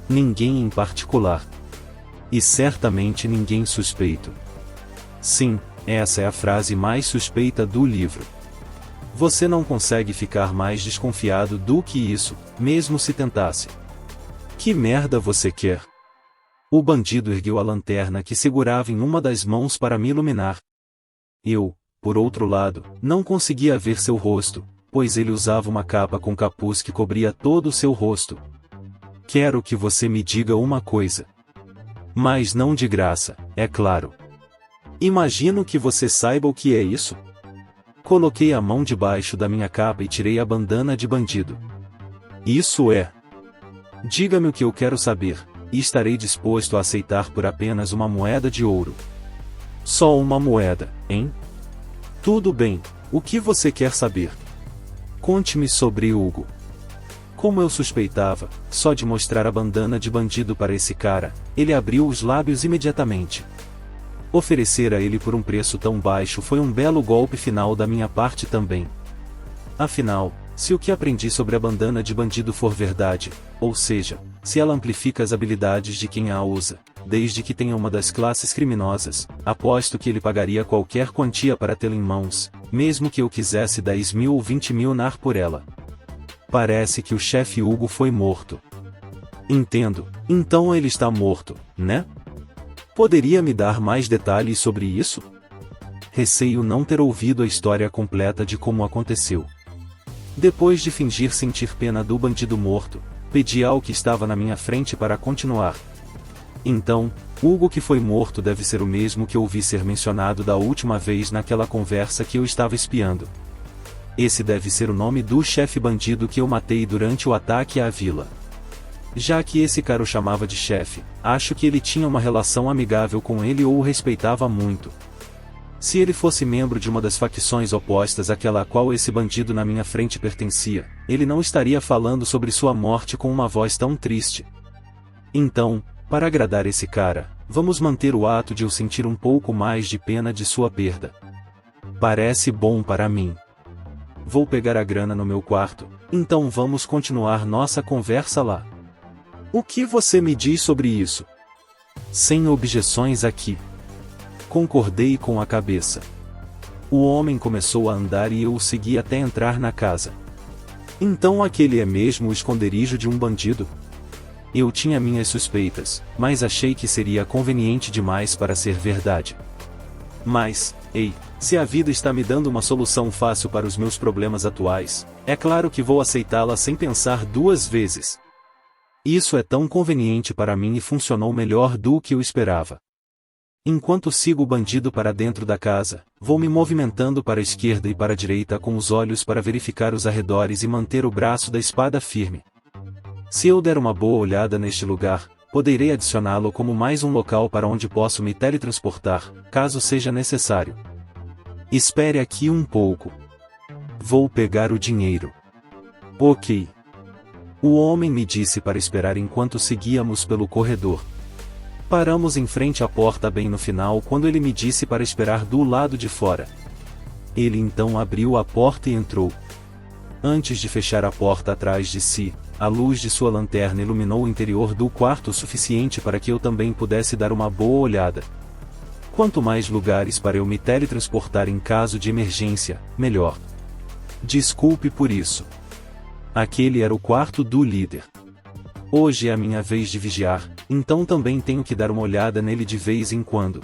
Ninguém em particular. E certamente ninguém suspeito. Sim, essa é a frase mais suspeita do livro. Você não consegue ficar mais desconfiado do que isso, mesmo se tentasse. Que merda você quer? O bandido ergueu a lanterna que segurava em uma das mãos para me iluminar. Eu, por outro lado, não conseguia ver seu rosto, pois ele usava uma capa com capuz que cobria todo o seu rosto. Quero que você me diga uma coisa. Mas não de graça, é claro. Imagino que você saiba o que é isso. Coloquei a mão debaixo da minha capa e tirei a bandana de bandido. Isso é. Diga-me o que eu quero saber, e estarei disposto a aceitar por apenas uma moeda de ouro. Só uma moeda, hein? Tudo bem, o que você quer saber? Conte-me sobre Hugo. Como eu suspeitava, só de mostrar a bandana de bandido para esse cara, ele abriu os lábios imediatamente. Oferecer a ele por um preço tão baixo foi um belo golpe final da minha parte também. Afinal, se o que aprendi sobre a bandana de bandido for verdade, ou seja, se ela amplifica as habilidades de quem a usa, desde que tenha uma das classes criminosas, aposto que ele pagaria qualquer quantia para tê-la em mãos, mesmo que eu quisesse 10.000 ou 20.000 nar por ela. Parece que o chefe Hugo foi morto. Entendo, então ele está morto, né? Poderia me dar mais detalhes sobre isso? Receio não ter ouvido a história completa de como aconteceu. Depois de fingir sentir pena do bandido morto, pedi ao que estava na minha frente para continuar. Então, Hugo que foi morto deve ser o mesmo que ouvi ser mencionado da última vez naquela conversa que eu estava espiando. Esse deve ser o nome do chefe bandido que eu matei durante o ataque à vila. Já que esse cara o chamava de chefe, acho que ele tinha uma relação amigável com ele ou o respeitava muito. Se ele fosse membro de uma das facções opostas àquela a qual esse bandido na minha frente pertencia, ele não estaria falando sobre sua morte com uma voz tão triste. Então, para agradar esse cara, vamos manter o ato de eu sentir um pouco mais de pena de sua perda. Parece bom para mim. Vou pegar a grana no meu quarto, então vamos continuar nossa conversa lá. O que você me diz sobre isso? Sem objeções aqui. Concordei com a cabeça. O homem começou a andar e eu o segui até entrar na casa. Então aquele é mesmo o esconderijo de um bandido? Eu tinha minhas suspeitas, mas achei que seria conveniente demais para ser verdade. Mas, ei, se a vida está me dando uma solução fácil para os meus problemas atuais, é claro que vou aceitá-la sem pensar duas vezes. Isso é tão conveniente para mim e funcionou melhor do que eu esperava. Enquanto sigo o bandido para dentro da casa, vou me movimentando para a esquerda e para a direita com os olhos para verificar os arredores e manter o braço da espada firme. Se eu der uma boa olhada neste lugar, poderei adicioná-lo como mais um local para onde posso me teletransportar, caso seja necessário. Espere aqui um pouco. Vou pegar o dinheiro. Ok. O homem me disse para esperar enquanto seguíamos pelo corredor. Paramos em frente à porta bem no final quando ele me disse para esperar do lado de fora. Ele então abriu a porta e entrou. Antes de fechar a porta atrás de si, a luz de sua lanterna iluminou o interior do quarto o suficiente para que eu também pudesse dar uma boa olhada. Quanto mais lugares para eu me teletransportar em caso de emergência, melhor. Desculpe por isso. Aquele era o quarto do líder. Hoje é a minha vez de vigiar, então também tenho que dar uma olhada nele de vez em quando.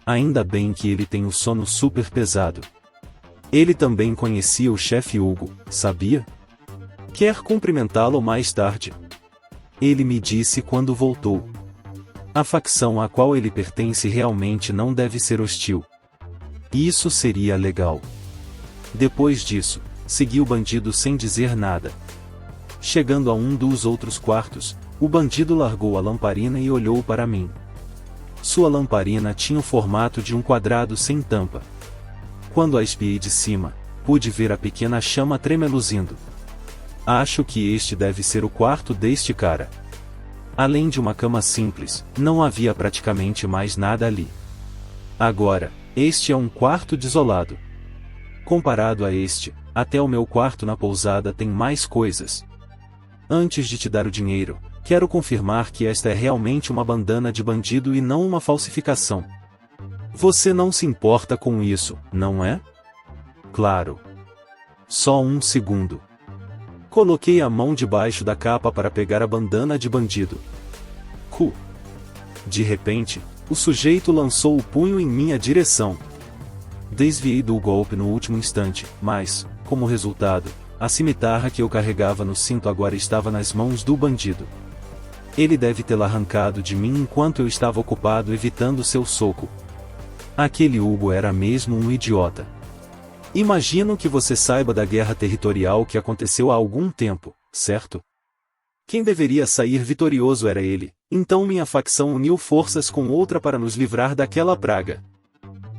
Ainda bem que ele tem o sono super pesado. Ele também conhecia o chefe Hugo, sabia? Quer cumprimentá-lo mais tarde? Ele me disse quando voltou. A facção a qual ele pertence realmente não deve ser hostil. Isso seria legal. Depois disso, segui o bandido sem dizer nada. Chegando a um dos outros quartos, o bandido largou a lamparina e olhou para mim. Sua lamparina tinha o formato de um quadrado sem tampa. Quando a espiei de cima, pude ver a pequena chama tremeluzindo. Acho que este deve ser o quarto deste cara. Além de uma cama simples, não havia praticamente mais nada ali. Agora, este é um quarto desolado. comparado a este, até o meu quarto na pousada tem mais coisas. Antes de te dar o dinheiro, quero confirmar que esta é realmente uma bandana de bandido e não uma falsificação. Você não se importa com isso, não é? Claro. Só um segundo. Coloquei a mão debaixo da capa para pegar a bandana de bandido. De repente, o sujeito lançou o punho em minha direção. Desviei do golpe no último instante, mas, como resultado, a cimitarra que eu carregava no cinto agora estava nas mãos do bandido. Ele deve tê-la arrancado de mim enquanto eu estava ocupado evitando seu soco. Aquele Hugo era mesmo um idiota. Imagino que você saiba da guerra territorial que aconteceu há algum tempo, certo? Quem deveria sair vitorioso era ele, então minha facção uniu forças com outra para nos livrar daquela praga.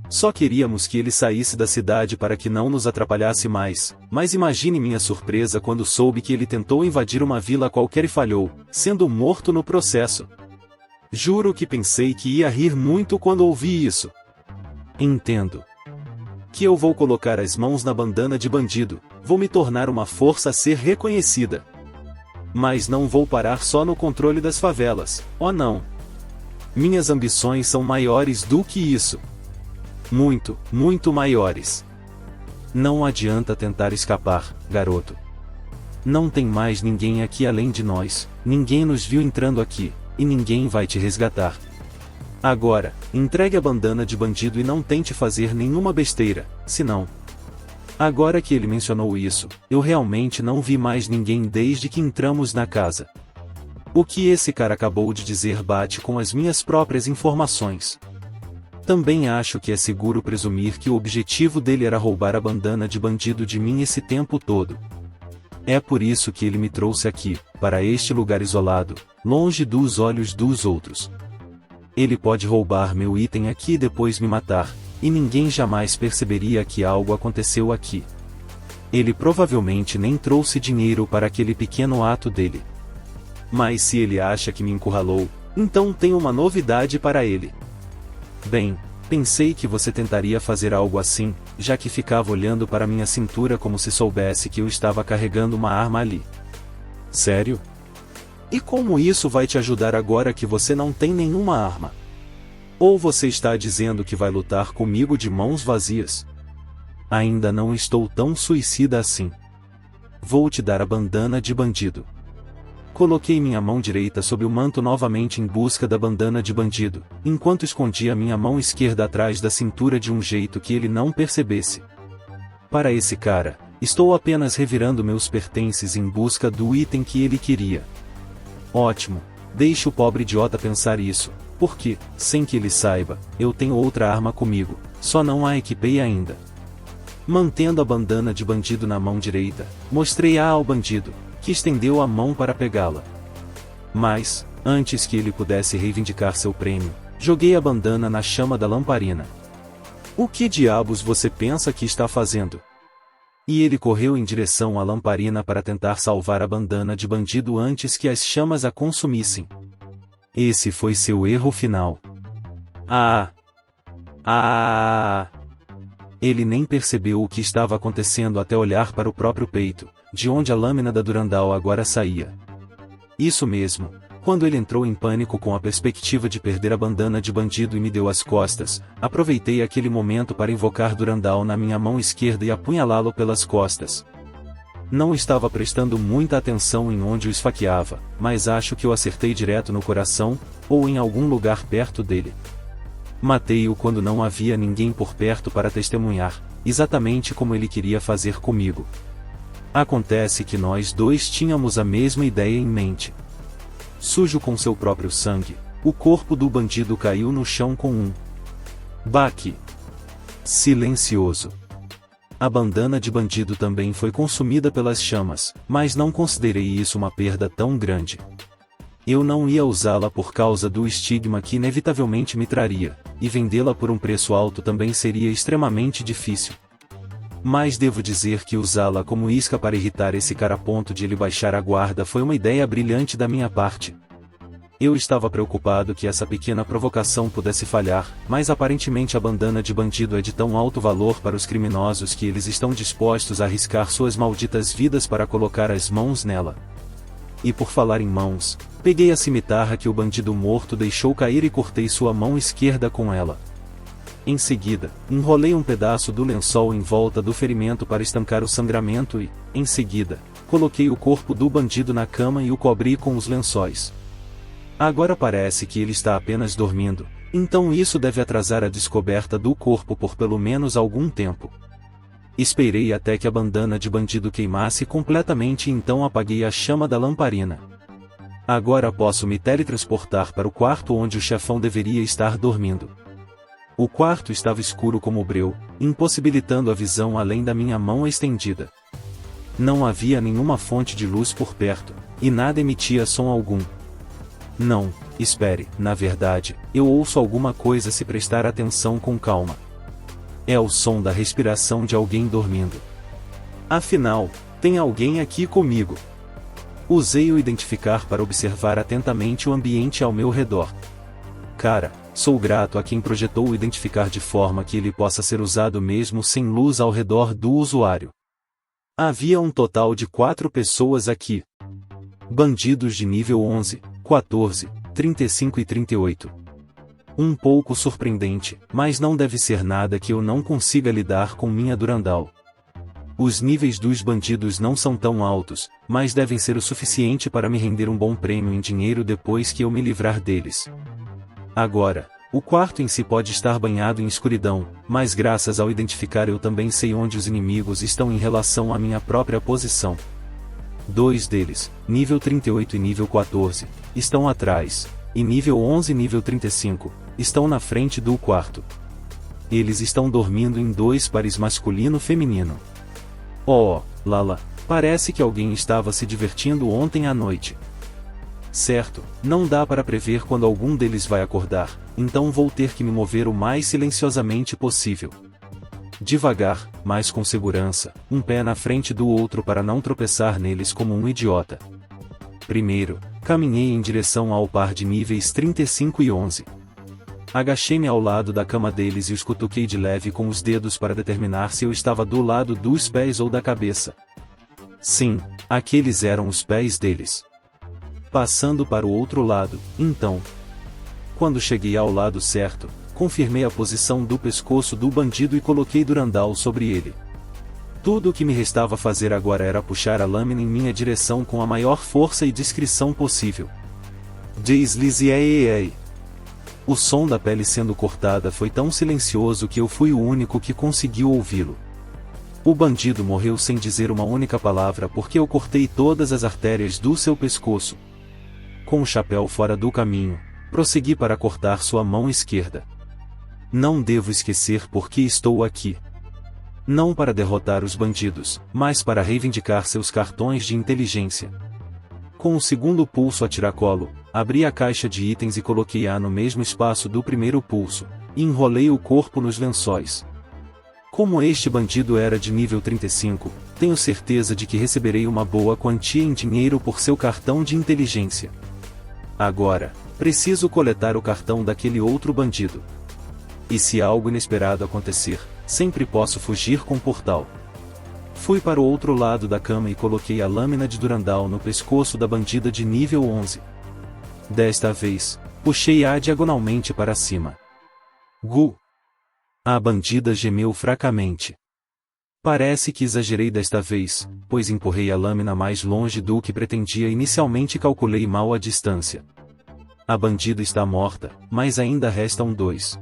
Só queríamos que ele saísse da cidade para que não nos atrapalhasse mais, mas imagine minha surpresa quando soube que ele tentou invadir uma vila qualquer e falhou, sendo morto no processo. Juro que pensei que ia rir muito quando ouvi isso. Entendo. Que eu vou colocar as mãos na bandana de bandido, vou me tornar uma força a ser reconhecida. Mas não vou parar só no controle das favelas, oh não. Minhas ambições são maiores do que isso. Muito, muito maiores. Não adianta tentar escapar, garoto. Não tem mais ninguém aqui além de nós, ninguém nos viu entrando aqui, e ninguém vai te resgatar. Agora, entregue a bandana de bandido e não tente fazer nenhuma besteira, senão... Agora que ele mencionou isso, eu realmente não vi mais ninguém desde que entramos na casa. O que esse cara acabou de dizer bate com as minhas próprias informações. Também acho que é seguro presumir que o objetivo dele era roubar a bandana de bandido de mim esse tempo todo. É por isso que ele me trouxe aqui, para este lugar isolado, longe dos olhos dos outros. Ele pode roubar meu item aqui e depois me matar, e ninguém jamais perceberia que algo aconteceu aqui. Ele provavelmente nem trouxe dinheiro para aquele pequeno ato dele. Mas se ele acha que me encurralou, então tenho uma novidade para ele. Bem, pensei que você tentaria fazer algo assim, já que ficava olhando para minha cintura como se soubesse que eu estava carregando uma arma ali. Sério? E como isso vai te ajudar agora que você não tem nenhuma arma? Ou você está dizendo que vai lutar comigo de mãos vazias? Ainda não estou tão suicida assim. Vou te dar a bandana de bandido. Coloquei minha mão direita sob o manto novamente em busca da bandana de bandido, enquanto escondia minha mão esquerda atrás da cintura de um jeito que ele não percebesse. Para esse cara, estou apenas revirando meus pertences em busca do item que ele queria. Ótimo, deixe o pobre idiota pensar isso, porque, sem que ele saiba, eu tenho outra arma comigo, só não a equipei ainda. Mantendo a bandana de bandido na mão direita, mostrei-a ao bandido, que estendeu a mão para pegá-la. Mas, antes que ele pudesse reivindicar seu prêmio, joguei a bandana na chama da lamparina. O que diabos você pensa que está fazendo? E ele correu em direção à lamparina para tentar salvar a bandana de bandido antes que as chamas a consumissem. Esse foi seu erro final. Ele nem percebeu o que estava acontecendo até olhar para o próprio peito, de onde a lâmina da Durandal agora saía. Isso mesmo, quando ele entrou em pânico com a perspectiva de perder a bandana de bandido e me deu as costas, aproveitei aquele momento para invocar Durandal na minha mão esquerda e apunhalá-lo pelas costas. Não estava prestando muita atenção em onde o esfaqueava, mas acho que o acertei direto no coração, ou em algum lugar perto dele. Matei-o quando não havia ninguém por perto para testemunhar, exatamente como ele queria fazer comigo. Acontece que nós dois tínhamos a mesma ideia em mente. Sujo com seu próprio sangue, o corpo do bandido caiu no chão com um baque silencioso. A bandana de bandido também foi consumida pelas chamas, mas não considerei isso uma perda tão grande. Eu não ia usá-la por causa do estigma que inevitavelmente me traria, e vendê-la por um preço alto também seria extremamente difícil. Mas devo dizer que usá-la como isca para irritar esse cara a ponto de ele baixar a guarda foi uma ideia brilhante da minha parte. Eu estava preocupado que essa pequena provocação pudesse falhar, mas aparentemente a bandana de bandido é de tão alto valor para os criminosos que eles estão dispostos a arriscar suas malditas vidas para colocar as mãos nela. E por falar em mãos, peguei a cimitarra que o bandido morto deixou cair e cortei sua mão esquerda com ela. Em seguida, enrolei um pedaço do lençol em volta do ferimento para estancar o sangramento e, em seguida, coloquei o corpo do bandido na cama e o cobri com os lençóis. Agora parece que ele está apenas dormindo, então isso deve atrasar a descoberta do corpo por pelo menos algum tempo. Esperei até que a bandana de bandido queimasse completamente e então apaguei a chama da lamparina. Agora posso me teletransportar para o quarto onde o chefão deveria estar dormindo. O quarto estava escuro como breu, impossibilitando a visão além da minha mão estendida. Não havia nenhuma fonte de luz por perto, e nada emitia som algum. Não, espere, na verdade, eu ouço alguma coisa se prestar atenção com calma. É o som da respiração de alguém dormindo. Afinal, tem alguém aqui comigo. Usei o identificar para observar atentamente o ambiente ao meu redor. Cara, sou grato a quem projetou o identificar de forma que ele possa ser usado mesmo sem luz ao redor do usuário. Havia um total de 4 pessoas aqui. Bandidos de nível 11, 14, 35 e 38. Um pouco surpreendente, mas não deve ser nada que eu não consiga lidar com minha Durandal. Os níveis dos bandidos não são tão altos, mas devem ser o suficiente para me render um bom prêmio em dinheiro depois que eu me livrar deles. Agora, o quarto em si pode estar banhado em escuridão, mas graças ao identificar eu também sei onde os inimigos estão em relação à minha própria posição. 2 deles, nível 38 e nível 14, estão atrás, e nível 11 e nível 35, estão na frente do quarto. Eles estão dormindo em 2 pares masculino-feminino. Oh, Lala, parece que alguém estava se divertindo ontem à noite. Certo, não dá para prever quando algum deles vai acordar, então vou ter que me mover o mais silenciosamente possível. Devagar, mas com segurança, um pé na frente do outro para não tropeçar neles como um idiota. Primeiro, caminhei em direção ao par de níveis 35 e 11. Agachei-me ao lado da cama deles e os cutuquei de leve com os dedos para determinar se eu estava do lado dos pés ou da cabeça. Sim, aqueles eram os pés deles. Passando para o outro lado, então. Quando cheguei ao lado certo, confirmei a posição do pescoço do bandido e coloquei Durandal sobre ele. Tudo o que me restava fazer agora era puxar a lâmina em minha direção com a maior força e discrição possível. Deslize. O som da pele sendo cortada foi tão silencioso que eu fui o único que conseguiu ouvi-lo. O bandido morreu sem dizer uma única palavra porque eu cortei todas as artérias do seu pescoço. Com o chapéu fora do caminho, prossegui para cortar sua mão esquerda. Não devo esquecer por que estou aqui. Não para derrotar os bandidos, mas para reivindicar seus cartões de inteligência. Com o segundo pulso a tiracolo, abri a caixa de itens e coloquei-a no mesmo espaço do primeiro pulso, e enrolei o corpo nos lençóis. Como este bandido era de nível 35, tenho certeza de que receberei uma boa quantia em dinheiro por seu cartão de inteligência. Agora, preciso coletar o cartão daquele outro bandido. E se algo inesperado acontecer, sempre posso fugir com o portal. Fui para o outro lado da cama e coloquei a lâmina de Durandal no pescoço da bandida de nível 11. Desta vez, puxei-a diagonalmente para cima. Gu! A bandida gemeu fracamente. Parece que exagerei desta vez, pois empurrei a lâmina mais longe do que pretendia inicialmente e calculei mal a distância. A bandida está morta, mas ainda restam 2.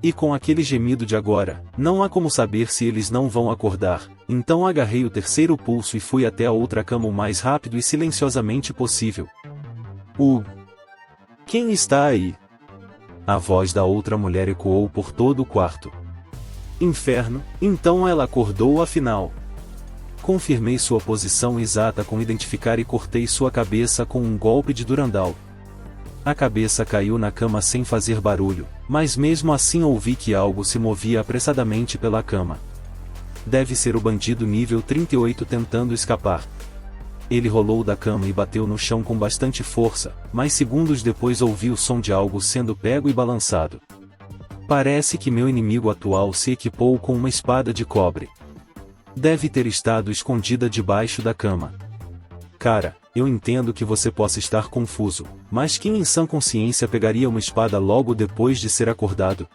E com aquele gemido de agora, não há como saber se eles não vão acordar, então agarrei o terceiro pulso e fui até a outra cama o mais rápido e silenciosamente possível. Quem está aí? A voz da outra mulher ecoou por todo o quarto. Inferno, então ela acordou afinal. Confirmei sua posição exata com identificar e cortei sua cabeça com um golpe de Durandal. A cabeça caiu na cama sem fazer barulho, mas mesmo assim ouvi que algo se movia apressadamente pela cama. Deve ser o bandido nível 38 tentando escapar. Ele rolou da cama e bateu no chão com bastante força, mas segundos depois ouvi o som de algo sendo pego e balançado. Parece que meu inimigo atual se equipou com uma espada de cobre. Deve ter estado escondida debaixo da cama. Cara, eu entendo que você possa estar confuso, mas quem em sã consciência pegaria uma espada logo depois de ser acordado?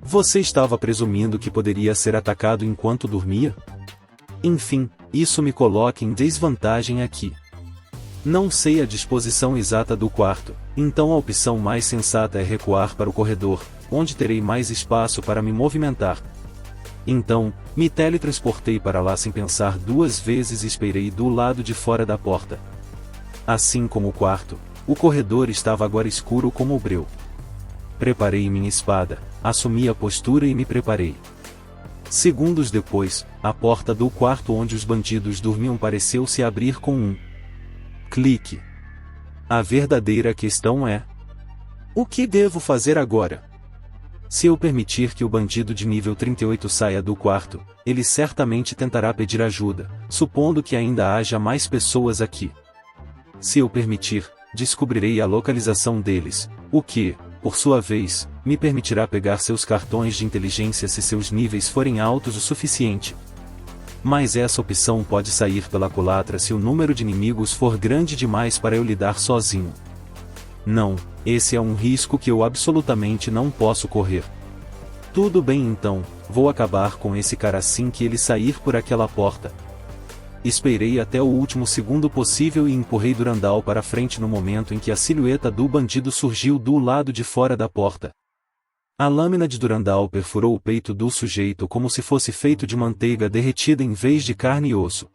Você estava presumindo que poderia ser atacado enquanto dormia? Enfim, isso me coloca em desvantagem aqui. Não sei a disposição exata do quarto, então a opção mais sensata é recuar para o corredor, onde terei mais espaço para me movimentar. Então, me teletransportei para lá sem pensar duas vezes e esperei do lado de fora da porta. Assim como o quarto, o corredor estava agora escuro como o breu. Preparei minha espada, assumi a postura e me preparei. Segundos depois, a porta do quarto onde os bandidos dormiam pareceu se abrir com um clique. A verdadeira questão é: o que devo fazer agora? Se eu permitir que o bandido de nível 38 saia do quarto, ele certamente tentará pedir ajuda, supondo que ainda haja mais pessoas aqui. Se eu permitir, descobrirei a localização deles, o que, por sua vez, me permitirá pegar seus cartões de inteligência se seus níveis forem altos o suficiente. Mas essa opção pode sair pela culatra se o número de inimigos for grande demais para eu lidar sozinho. Não, esse é um risco que eu absolutamente não posso correr. Tudo bem então, vou acabar com esse cara assim que ele sair por aquela porta. Esperei até o último segundo possível e empurrei Durandal para frente no momento em que a silhueta do bandido surgiu do lado de fora da porta. A lâmina de Durandal perfurou o peito do sujeito como se fosse feito de manteiga derretida em vez de carne e osso.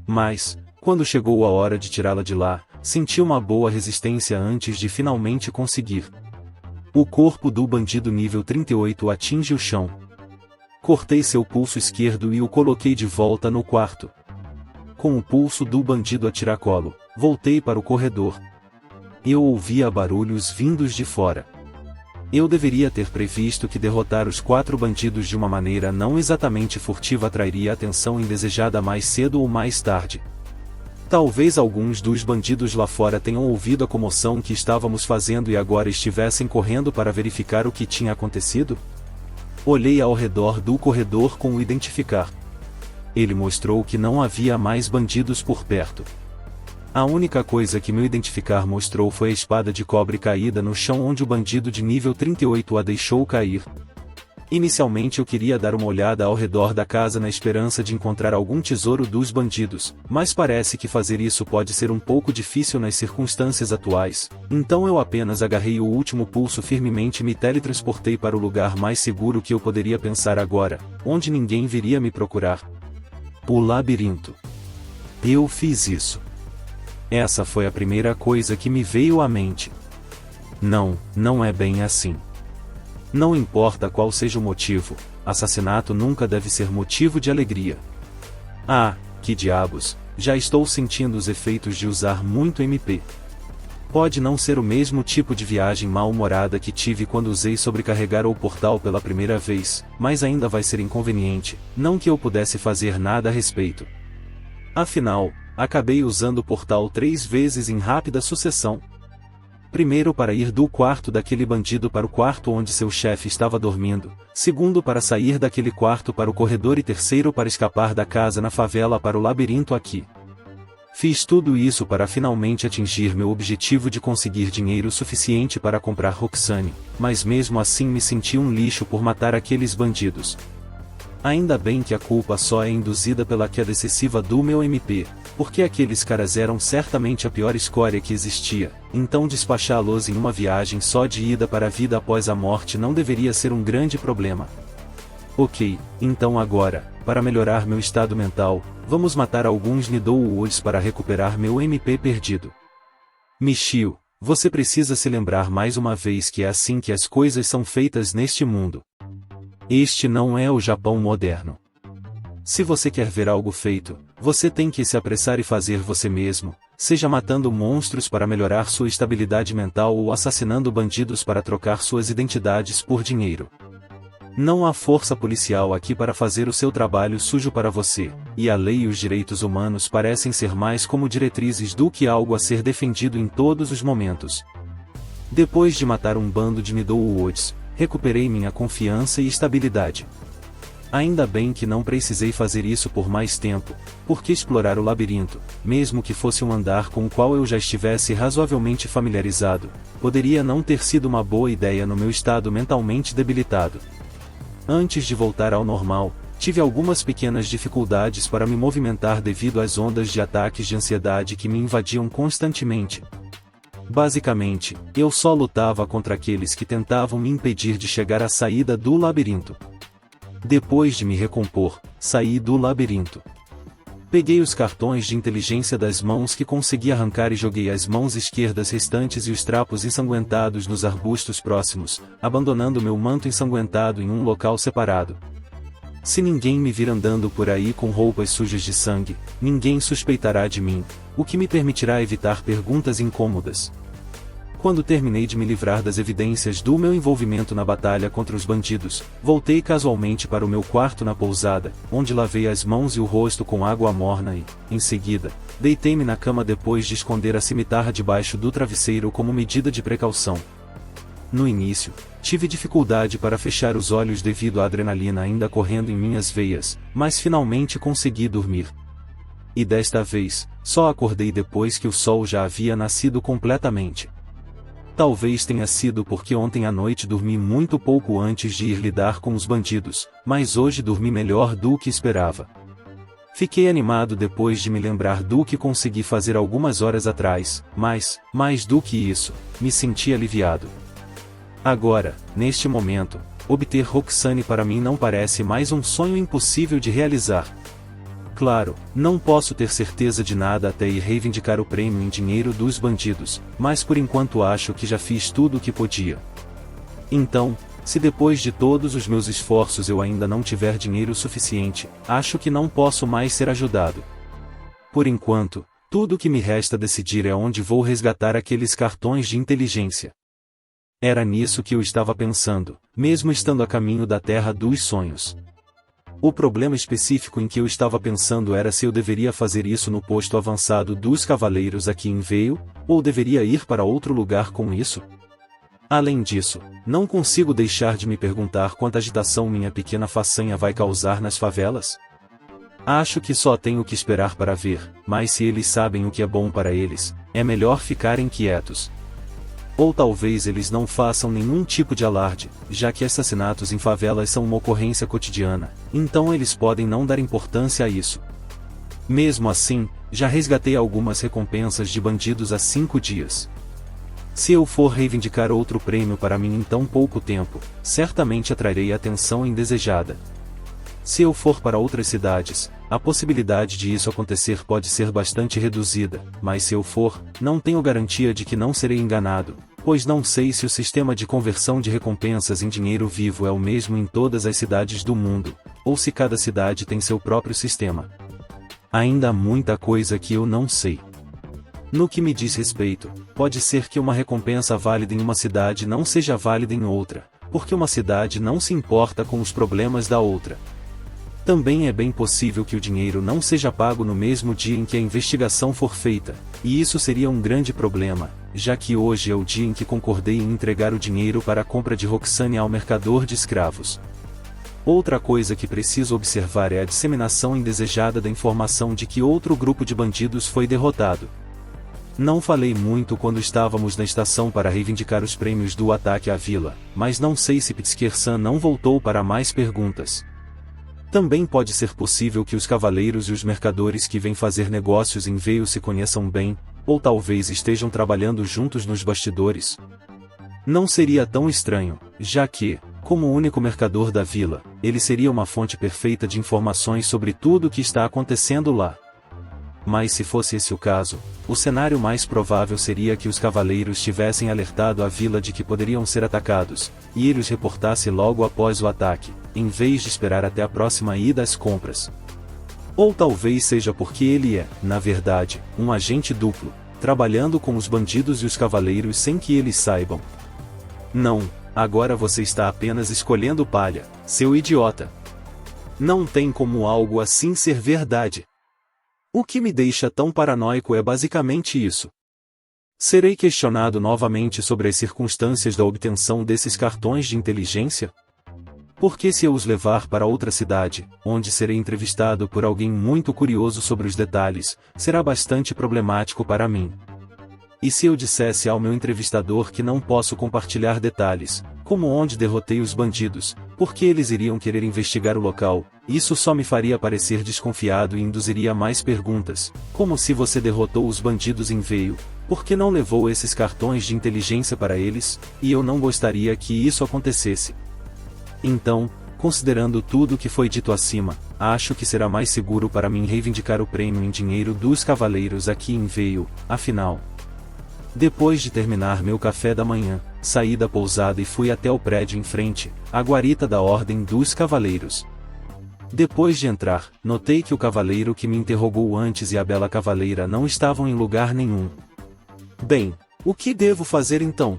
Mas, quando chegou a hora de tirá-la de lá, senti uma boa resistência antes de finalmente conseguir. O corpo do bandido nível 38 atinge o chão. Cortei seu pulso esquerdo e o coloquei de volta no quarto. Com o pulso do bandido a tiracolo, voltei para o corredor. Eu ouvia barulhos vindos de fora. Eu deveria ter previsto que derrotar os 4 bandidos de uma maneira não exatamente furtiva atrairia atenção indesejada mais cedo ou mais tarde. Talvez alguns dos bandidos lá fora tenham ouvido a comoção que estávamos fazendo e agora estivessem correndo para verificar o que tinha acontecido? Olhei ao redor do corredor com o identificar. Ele mostrou que não havia mais bandidos por perto. A única coisa que meu identificar mostrou foi a espada de cobre caída no chão onde o bandido de nível 38 a deixou cair. Inicialmente eu queria dar uma olhada ao redor da casa na esperança de encontrar algum tesouro dos bandidos, mas parece que fazer isso pode ser um pouco difícil nas circunstâncias atuais, então eu apenas agarrei o último pulso firmemente e me teletransportei para o lugar mais seguro que eu poderia pensar agora, onde ninguém viria me procurar. O labirinto. Eu fiz isso. Essa foi a primeira coisa que me veio à mente. Não, não é bem assim. Não importa qual seja o motivo, assassinato nunca deve ser motivo de alegria. Ah, que diabos, já estou sentindo os efeitos de usar muito MP. Pode não ser o mesmo tipo de viagem mal-humorada que tive quando usei sobrecarregar o portal pela primeira vez, mas ainda vai ser inconveniente, não que eu pudesse fazer nada a respeito. Afinal, acabei usando o portal 3 vezes em rápida sucessão. Primeiro para ir do quarto daquele bandido para o quarto onde seu chefe estava dormindo, segundo para sair daquele quarto para o corredor e terceiro para escapar da casa na favela para o labirinto aqui. Fiz tudo isso para finalmente atingir meu objetivo de conseguir dinheiro suficiente para comprar Roxane, mas mesmo assim me senti um lixo por matar aqueles bandidos. Ainda bem que a culpa só é induzida pela queda excessiva do meu MP, porque aqueles caras eram certamente a pior escória que existia, então despachá-los em uma viagem só de ida para a vida após a morte não deveria ser um grande problema. Ok, então agora, para melhorar meu estado mental, vamos matar alguns Nidoul's para recuperar meu MP perdido. Michio, você precisa se lembrar mais uma vez que é assim que as coisas são feitas neste mundo. Este não é o Japão moderno. Se você quer ver algo feito, você tem que se apressar e fazer você mesmo, seja matando monstros para melhorar sua estabilidade mental ou assassinando bandidos para trocar suas identidades por dinheiro. Não há força policial aqui para fazer o seu trabalho sujo para você, e a lei e os direitos humanos parecem ser mais como diretrizes do que algo a ser defendido em todos os momentos. Depois de matar um bando de Middlewoods, recuperei minha confiança e estabilidade. Ainda bem que não precisei fazer isso por mais tempo, porque explorar o labirinto, mesmo que fosse um andar com o qual eu já estivesse razoavelmente familiarizado, poderia não ter sido uma boa ideia no meu estado mentalmente debilitado. Antes de voltar ao normal, tive algumas pequenas dificuldades para me movimentar devido às ondas de ataques de ansiedade que me invadiam constantemente. Basicamente, eu só lutava contra aqueles que tentavam me impedir de chegar à saída do labirinto. Depois de me recompor, saí do labirinto. Peguei os cartões de inteligência das mãos que consegui arrancar e joguei as mãos esquerdas restantes e os trapos ensanguentados nos arbustos próximos, abandonando meu manto ensanguentado em um local separado. Se ninguém me vir andando por aí com roupas sujas de sangue, ninguém suspeitará de mim, o que me permitirá evitar perguntas incômodas. Quando terminei de me livrar das evidências do meu envolvimento na batalha contra os bandidos, voltei casualmente para o meu quarto na pousada, onde lavei as mãos e o rosto com água morna e, em seguida, deitei-me na cama depois de esconder a cimitarra debaixo do travesseiro como medida de precaução. No início, tive dificuldade para fechar os olhos devido à adrenalina ainda correndo em minhas veias, mas finalmente consegui dormir. E desta vez, só acordei depois que o sol já havia nascido completamente. Talvez tenha sido porque ontem à noite dormi muito pouco antes de ir lidar com os bandidos, mas hoje dormi melhor do que esperava. Fiquei animado depois de me lembrar do que consegui fazer algumas horas atrás, mas, mais do que isso, me senti aliviado. Agora, neste momento, obter Roxane para mim não parece mais um sonho impossível de realizar. Claro, não posso ter certeza de nada até ir reivindicar o prêmio em dinheiro dos bandidos, mas por enquanto acho que já fiz tudo o que podia. Então, se depois de todos os meus esforços eu ainda não tiver dinheiro suficiente, acho que não posso mais ser ajudado. Por enquanto, tudo o que me resta decidir é onde vou resgatar aqueles cartões de inteligência. Era nisso que eu estava pensando, mesmo estando a caminho da Terra dos Sonhos. O problema específico em que eu estava pensando era se eu deveria fazer isso no posto avançado dos Cavaleiros aqui em Vale, ou deveria ir para outro lugar com isso. Além disso, não consigo deixar de me perguntar quanta agitação minha pequena façanha vai causar nas favelas. Acho que só tenho que esperar para ver, mas se eles sabem o que é bom para eles, é melhor ficarem quietos. Ou talvez eles não façam nenhum tipo de alarde, já que assassinatos em favelas são uma ocorrência cotidiana, então eles podem não dar importância a isso. Mesmo assim, já resgatei algumas recompensas de bandidos há 5 dias. Se eu for reivindicar outro prêmio para mim em tão pouco tempo, certamente atrairei atenção indesejada. Se eu for para outras cidades, a possibilidade de isso acontecer pode ser bastante reduzida, mas se eu for, não tenho garantia de que não serei enganado, pois não sei se o sistema de conversão de recompensas em dinheiro vivo é o mesmo em todas as cidades do mundo, ou se cada cidade tem seu próprio sistema. Ainda há muita coisa que eu não sei. No que me diz respeito, pode ser que uma recompensa válida em uma cidade não seja válida em outra, porque uma cidade não se importa com os problemas da outra. Também é bem possível que o dinheiro não seja pago no mesmo dia em que a investigação for feita, e isso seria um grande problema, já que hoje é o dia em que concordei em entregar o dinheiro para a compra de Roxane ao mercador de escravos. Outra coisa que preciso observar é a disseminação indesejada da informação de que outro grupo de bandidos foi derrotado. Não falei muito quando estávamos na estação para reivindicar os prêmios do ataque à vila, mas não sei se Pitsquer-san não voltou para mais perguntas. Também pode ser possível que os cavaleiros e os mercadores que vêm fazer negócios em Vale se conheçam bem, ou talvez estejam trabalhando juntos nos bastidores. Não seria tão estranho, já que, como o único mercador da vila, ele seria uma fonte perfeita de informações sobre tudo o que está acontecendo lá. Mas se fosse esse o caso, o cenário mais provável seria que os cavaleiros tivessem alertado a vila de que poderiam ser atacados, e ele os reportasse logo após o ataque, em vez de esperar até a próxima ida às compras. Ou talvez seja porque ele é, na verdade, um agente duplo, trabalhando com os bandidos e os cavaleiros sem que eles saibam. Não, Agora você está apenas escolhendo palha, seu idiota. Não tem como algo assim ser verdade. O que me deixa tão paranoico é basicamente isso. Serei questionado novamente sobre as circunstâncias da obtenção desses cartões de inteligência? Porque se eu os levar para outra cidade, onde serei entrevistado por alguém muito curioso sobre os detalhes, será bastante problemático para mim. E se eu dissesse ao meu entrevistador que não posso compartilhar detalhes, como onde derrotei os bandidos, porque eles iriam querer investigar o local, isso só me faria parecer desconfiado e induziria mais perguntas, como se você derrotou os bandidos em veio, por que não levou esses cartões de inteligência para eles, e eu não gostaria que isso acontecesse. Então, considerando tudo o que foi dito acima, acho que será mais seguro para mim reivindicar o prêmio em dinheiro dos cavaleiros aqui em Veio, afinal. Depois de terminar meu café da manhã, saí da pousada e fui até o prédio em frente, a guarita da Ordem dos Cavaleiros. Depois de entrar, notei que o cavaleiro que me interrogou antes e a bela cavaleira não estavam em lugar nenhum. Bem, o que devo fazer então?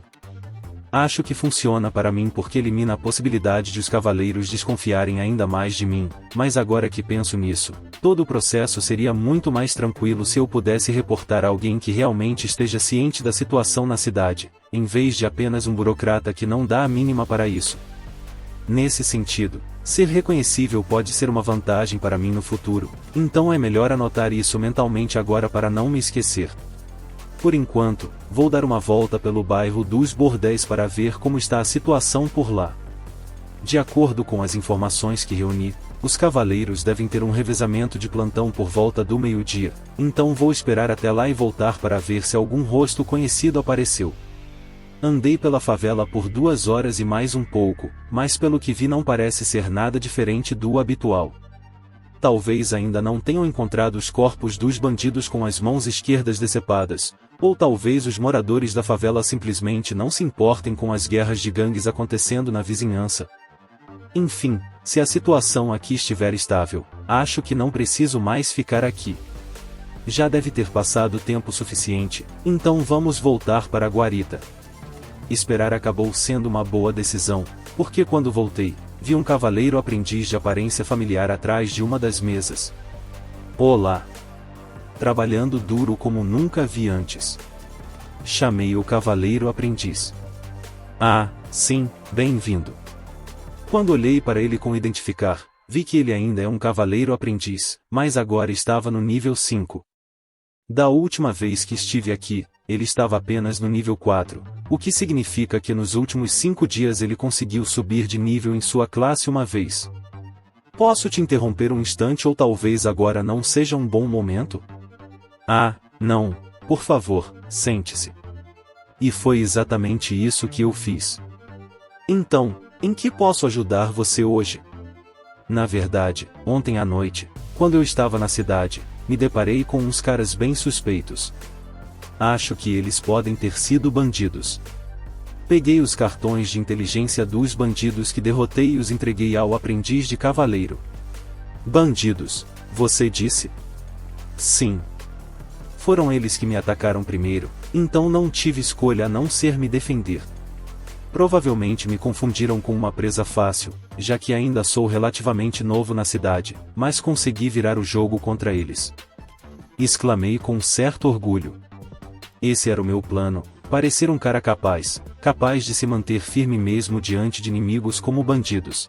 Acho que funciona para mim porque elimina a possibilidade de os cavaleiros desconfiarem ainda mais de mim, mas agora que penso nisso, todo o processo seria muito mais tranquilo se eu pudesse reportar a alguém que realmente esteja ciente da situação na cidade, em vez de apenas um burocrata que não dá a mínima para isso. Nesse sentido, ser reconhecível pode ser uma vantagem para mim no futuro, então é melhor anotar isso mentalmente agora para não me esquecer. Por enquanto, vou dar uma volta pelo bairro dos Bordéis para ver como está a situação por lá. De acordo com as informações que reuni, os cavaleiros devem ter um revezamento de plantão por volta do meio-dia, então vou esperar até lá e voltar para ver se algum rosto conhecido apareceu. Andei pela favela por 2 horas e mais um pouco, mas pelo que vi não parece ser nada diferente do habitual. Talvez ainda não tenham encontrado os corpos dos bandidos com as mãos esquerdas decepadas, ou talvez os moradores da favela simplesmente não se importem com as guerras de gangues acontecendo na vizinhança. Enfim, se a situação aqui estiver estável, acho que não preciso mais ficar aqui. Já deve ter passado tempo suficiente, então vamos voltar para a guarita. Esperar acabou sendo uma boa decisão, porque quando voltei, vi um cavaleiro aprendiz de aparência familiar atrás de uma das mesas. Olá! Trabalhando duro como nunca vi antes. Chamei o cavaleiro aprendiz. Ah, sim, bem-vindo. Quando olhei para ele com identificar, vi que ele ainda é um cavaleiro aprendiz, mas agora estava no nível 5. Da última vez que estive aqui, ele estava apenas no nível 4, o que significa que nos últimos 5 dias ele conseguiu subir de nível em sua classe uma vez. Posso te interromper um instante ou talvez agora não seja um bom momento? Ah, não, por favor, sente-se. E foi exatamente isso que eu fiz. Então, em que posso ajudar você hoje? Na verdade, ontem à noite, quando eu estava na cidade, me deparei com uns caras bem suspeitos. Acho que eles podem ter sido bandidos. Peguei os cartões de inteligência dos bandidos que derrotei e os entreguei ao aprendiz de cavaleiro. Bandidos, você disse? Sim. Foram eles que me atacaram primeiro, então não tive escolha a não ser me defender. Provavelmente me confundiram com uma presa fácil, já que ainda sou relativamente novo na cidade, mas consegui virar o jogo contra eles. Exclamei com certo orgulho. Esse era o meu plano, parecer um cara capaz de se manter firme mesmo diante de inimigos como bandidos.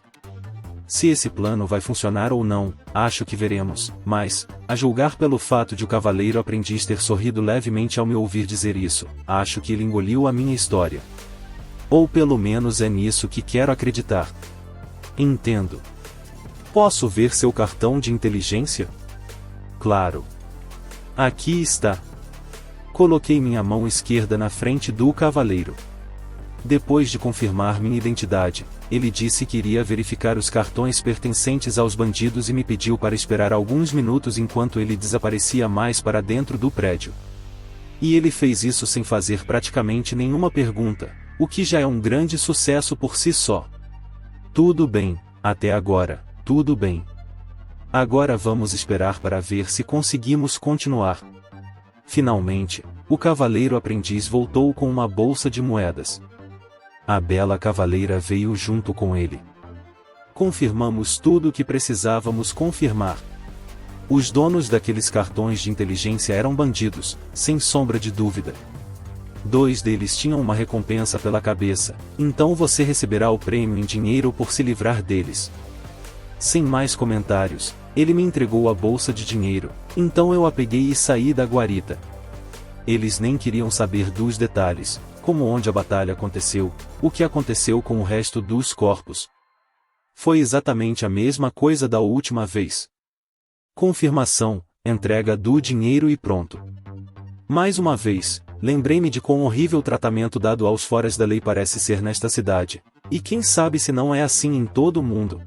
Se esse plano vai funcionar ou não, acho que veremos, mas, a julgar pelo fato de o cavaleiro aprendiz ter sorrido levemente ao me ouvir dizer isso, acho que ele engoliu a minha história. Ou pelo menos é nisso que quero acreditar. Entendo. Posso ver seu cartão de inteligência? Claro. Aqui está. Coloquei minha mão esquerda na frente do cavaleiro. Depois de confirmar minha identidade, ele disse que iria verificar os cartões pertencentes aos bandidos e me pediu para esperar alguns minutos enquanto ele desaparecia mais para dentro do prédio. E ele fez isso sem fazer praticamente nenhuma pergunta, o que já é um grande sucesso por si só. Tudo bem, até agora, tudo bem. Agora vamos esperar para ver se conseguimos continuar. Finalmente, o cavaleiro aprendiz voltou com uma bolsa de moedas. A bela cavaleira veio junto com ele. Confirmamos tudo o que precisávamos confirmar. Os donos daqueles cartões de inteligência eram bandidos, sem sombra de dúvida. 2 deles tinham uma recompensa pela cabeça, então você receberá o prêmio em dinheiro por se livrar deles. Sem mais comentários, ele me entregou a bolsa de dinheiro, então eu a peguei e saí da guarita. Eles nem queriam saber dos detalhes, como onde a batalha aconteceu, o que aconteceu com o resto dos corpos. Foi exatamente a mesma coisa da última vez. Confirmação, entrega do dinheiro e pronto. Mais uma vez, lembrei-me de quão horrível o tratamento dado aos foras da lei parece ser nesta cidade, e quem sabe se não é assim em todo o mundo.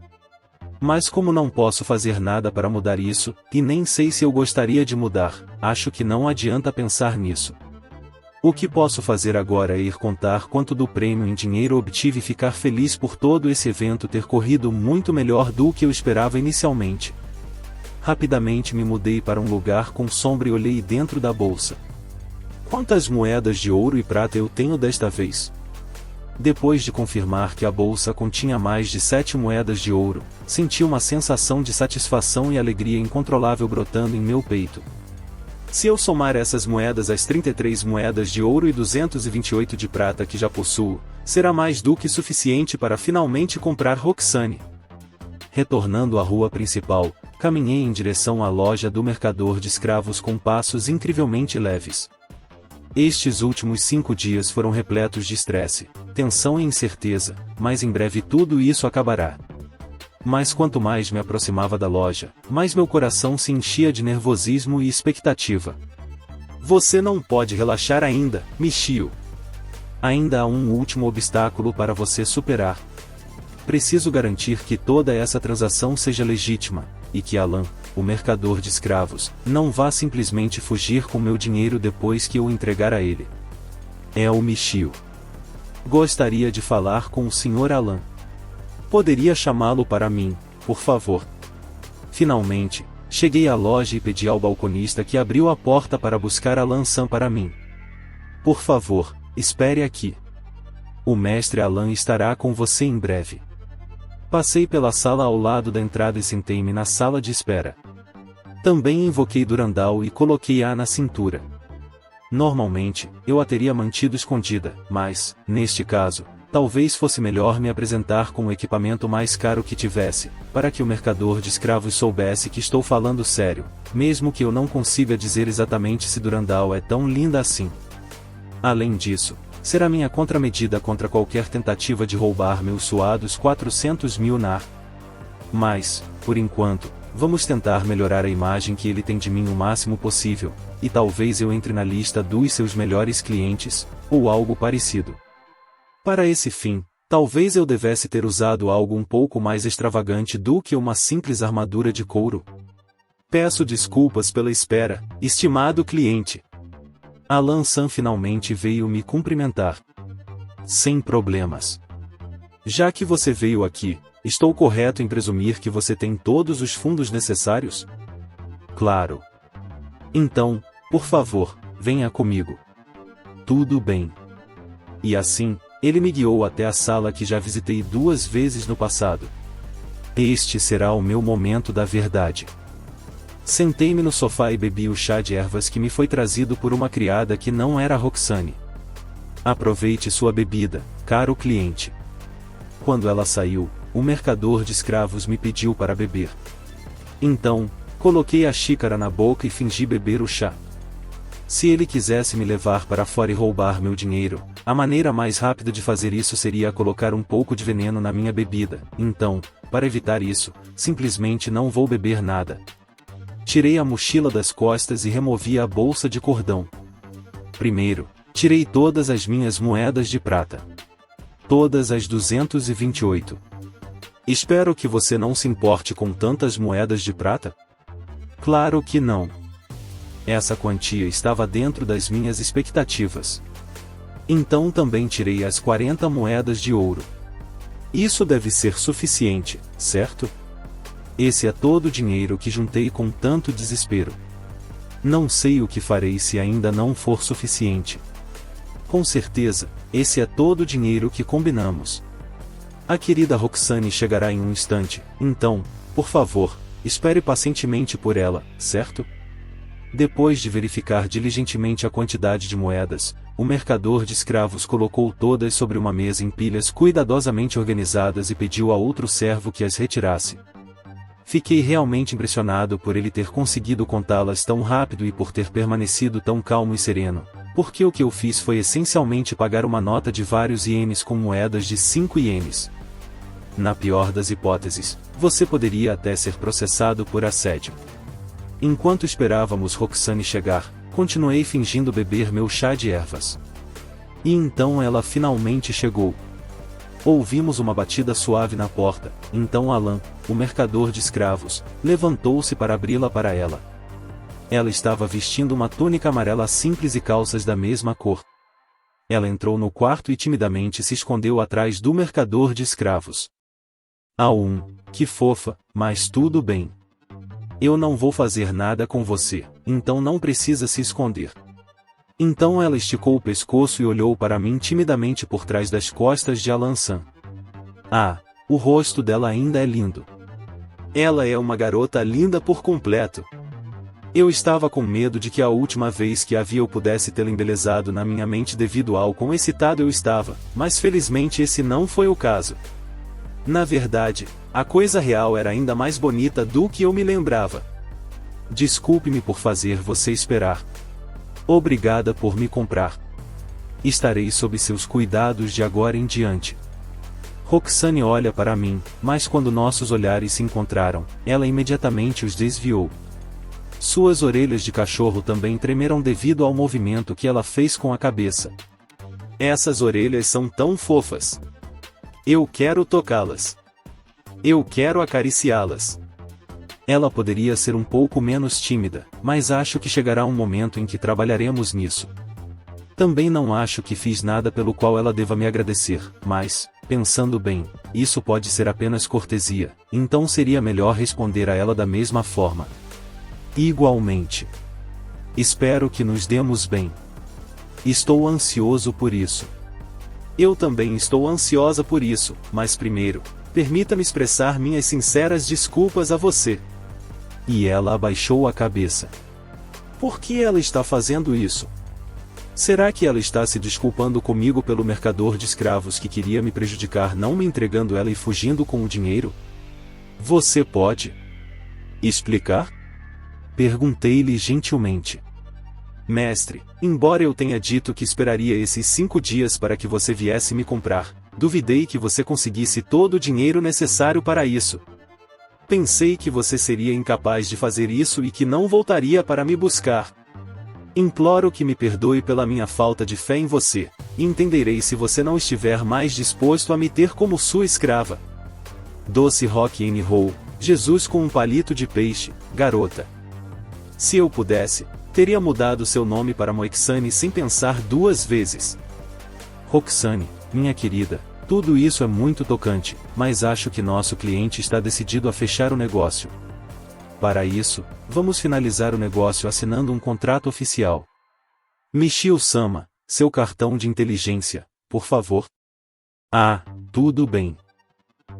Mas como não posso fazer nada para mudar isso, e nem sei se eu gostaria de mudar, acho que não adianta pensar nisso. O que posso fazer agora é ir contar quanto do prêmio em dinheiro obtive e ficar feliz por todo esse evento ter corrido muito melhor do que eu esperava inicialmente. Rapidamente me mudei para um lugar com sombra e olhei dentro da bolsa. Quantas moedas de ouro e prata eu tenho desta vez? Depois de confirmar que a bolsa continha mais de 7 moedas de ouro, senti uma sensação de satisfação e alegria incontrolável brotando em meu peito. Se eu somar essas moedas às 33 moedas de ouro e 228 de prata que já possuo, será mais do que suficiente para finalmente comprar Roxane. Retornando à rua principal, caminhei em direção à loja do mercador de escravos com passos incrivelmente leves. Estes últimos 5 dias foram repletos de estresse, tensão e incerteza, mas em breve tudo isso acabará. Mas quanto mais me aproximava da loja, mais meu coração se enchia de nervosismo e expectativa. Você não pode relaxar ainda, Michio. Ainda há um último obstáculo para você superar. Preciso garantir que toda essa transação seja legítima, e que Alan, o mercador de escravos, não vá simplesmente fugir com meu dinheiro depois que eu entregar a ele. É o Michio. Gostaria de falar com o Sr. Alan. Poderia chamá-lo para mim, por favor? Finalmente, cheguei à loja e pedi ao balconista que abriu a porta para buscar Alan San para mim. Por favor, espere aqui. O mestre Alan estará com você em breve. Passei pela sala ao lado da entrada e sentei-me na sala de espera. Também invoquei Durandal e coloquei-a na cintura. Normalmente, eu a teria mantido escondida, mas, neste caso, talvez fosse melhor me apresentar com o equipamento mais caro que tivesse, para que o mercador de escravos soubesse que estou falando sério, mesmo que eu não consiga dizer exatamente se Durandal é tão linda assim. Além disso, será minha contramedida contra qualquer tentativa de roubar meus suados 400 mil nar. Mas, por enquanto, vamos tentar melhorar a imagem que ele tem de mim o máximo possível, e talvez eu entre na lista dos seus melhores clientes, ou algo parecido. Para esse fim, talvez eu devesse ter usado algo um pouco mais extravagante do que uma simples armadura de couro. Peço desculpas pela espera, estimado cliente. Alan San finalmente veio me cumprimentar. Sem problemas. Já que você veio aqui, estou correto em presumir que você tem todos os fundos necessários? Claro. Então, por favor, venha comigo. Tudo bem. E assim, ele me guiou até a sala que já visitei 2 vezes no passado. Este será o meu momento da verdade. Sentei-me no sofá e bebi o chá de ervas que me foi trazido por uma criada que não era Roxane. Aproveite sua bebida, caro cliente. Quando ela saiu, o mercador de escravos me pediu para beber. Então, coloquei a xícara na boca e fingi beber o chá. Se ele quisesse me levar para fora e roubar meu dinheiro, a maneira mais rápida de fazer isso seria colocar um pouco de veneno na minha bebida. Então, para evitar isso, simplesmente não vou beber nada. Tirei a mochila das costas e removi a bolsa de cordão. Primeiro, tirei todas as minhas moedas de prata. Todas as 228. Espero que você não se importe com tantas moedas de prata? Claro que não. Essa quantia estava dentro das minhas expectativas. Então também tirei as 40 moedas de ouro. Isso deve ser suficiente, certo? Esse é todo o dinheiro que juntei com tanto desespero. Não sei o que farei se ainda não for suficiente. Com certeza, esse é todo o dinheiro que combinamos. A querida Roxane chegará em um instante, então, por favor, espere pacientemente por ela, certo? Depois de verificar diligentemente a quantidade de moedas, o mercador de escravos colocou todas sobre uma mesa em pilhas cuidadosamente organizadas e pediu a outro servo que as retirasse. Fiquei realmente impressionado por ele ter conseguido contá-las tão rápido e por ter permanecido tão calmo e sereno, porque o que eu fiz foi essencialmente pagar uma nota de vários ienes com moedas de 5 ienes. Na pior das hipóteses, você poderia até ser processado por assédio. Enquanto esperávamos Roxane chegar, continuei fingindo beber meu chá de ervas. E então ela finalmente chegou. Ouvimos uma batida suave na porta, então Alan, o mercador de escravos, levantou-se para abri-la para ela. Ela estava vestindo uma túnica amarela simples e calças da mesma cor. Ela entrou no quarto e timidamente se escondeu atrás do mercador de escravos. Que fofa, mas tudo bem. Eu não vou fazer nada com você, então não precisa se esconder. Então ela esticou o pescoço e olhou para mim timidamente por trás das costas de Alan-san. O rosto dela ainda é lindo. Ela é uma garota linda por completo. Eu estava com medo de que a última vez que a vi eu pudesse tê-la embelezado na minha mente devido ao quão excitado eu estava, mas felizmente esse não foi o caso. Na verdade, a coisa real era ainda mais bonita do que eu me lembrava. Desculpe-me por fazer você esperar. Obrigada por me comprar. Estarei sob seus cuidados de agora em diante. Roxane olha para mim, mas quando nossos olhares se encontraram, ela imediatamente os desviou. Suas orelhas de cachorro também tremeram devido ao movimento que ela fez com a cabeça. Essas orelhas são tão fofas. Eu quero tocá-las. Eu quero acariciá-las. Ela poderia ser um pouco menos tímida, mas acho que chegará um momento em que trabalharemos nisso. Também não acho que fiz nada pelo qual ela deva me agradecer, mas, pensando bem, isso pode ser apenas cortesia, então seria melhor responder a ela da mesma forma. Igualmente. Espero que nos demos bem. Estou ansioso por isso. Eu também estou ansiosa por isso, mas primeiro, permita-me expressar minhas sinceras desculpas a você. E ela abaixou a cabeça. Por que ela está fazendo isso? Será que ela está se desculpando comigo pelo mercador de escravos que queria me prejudicar não me entregando ela e fugindo com o dinheiro? Você pode explicar? Perguntei-lhe gentilmente. Mestre, embora eu tenha dito que esperaria esses 5 dias para que você viesse me comprar, duvidei que você conseguisse todo o dinheiro necessário para isso. Pensei que você seria incapaz de fazer isso e que não voltaria para me buscar. Imploro que me perdoe pela minha falta de fé em você, e entenderei se você não estiver mais disposto a me ter como sua escrava. Doce Rock N Roll, Jesus com um palito de peixe, garota. Se eu pudesse, teria mudado seu nome para Moixane sem pensar 2 vezes. Roxane, minha querida, tudo isso é muito tocante, mas acho que nosso cliente está decidido a fechar o negócio. Para isso, vamos finalizar o negócio assinando um contrato oficial. Michio-sama, seu cartão de inteligência, por favor. Tudo bem.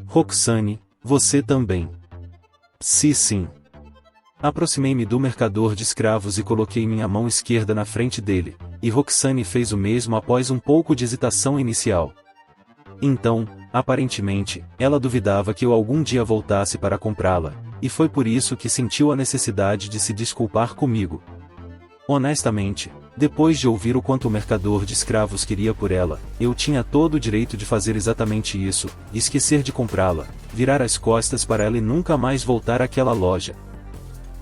Roxane, você também. Sim. Aproximei-me do mercador de escravos e coloquei minha mão esquerda na frente dele, e Roxane fez o mesmo após um pouco de hesitação inicial. Então, aparentemente, ela duvidava que eu algum dia voltasse para comprá-la, e foi por isso que sentiu a necessidade de se desculpar comigo. Honestamente, depois de ouvir o quanto o mercador de escravos queria por ela, eu tinha todo o direito de fazer exatamente isso, esquecer de comprá-la, virar as costas para ela e nunca mais voltar àquela loja.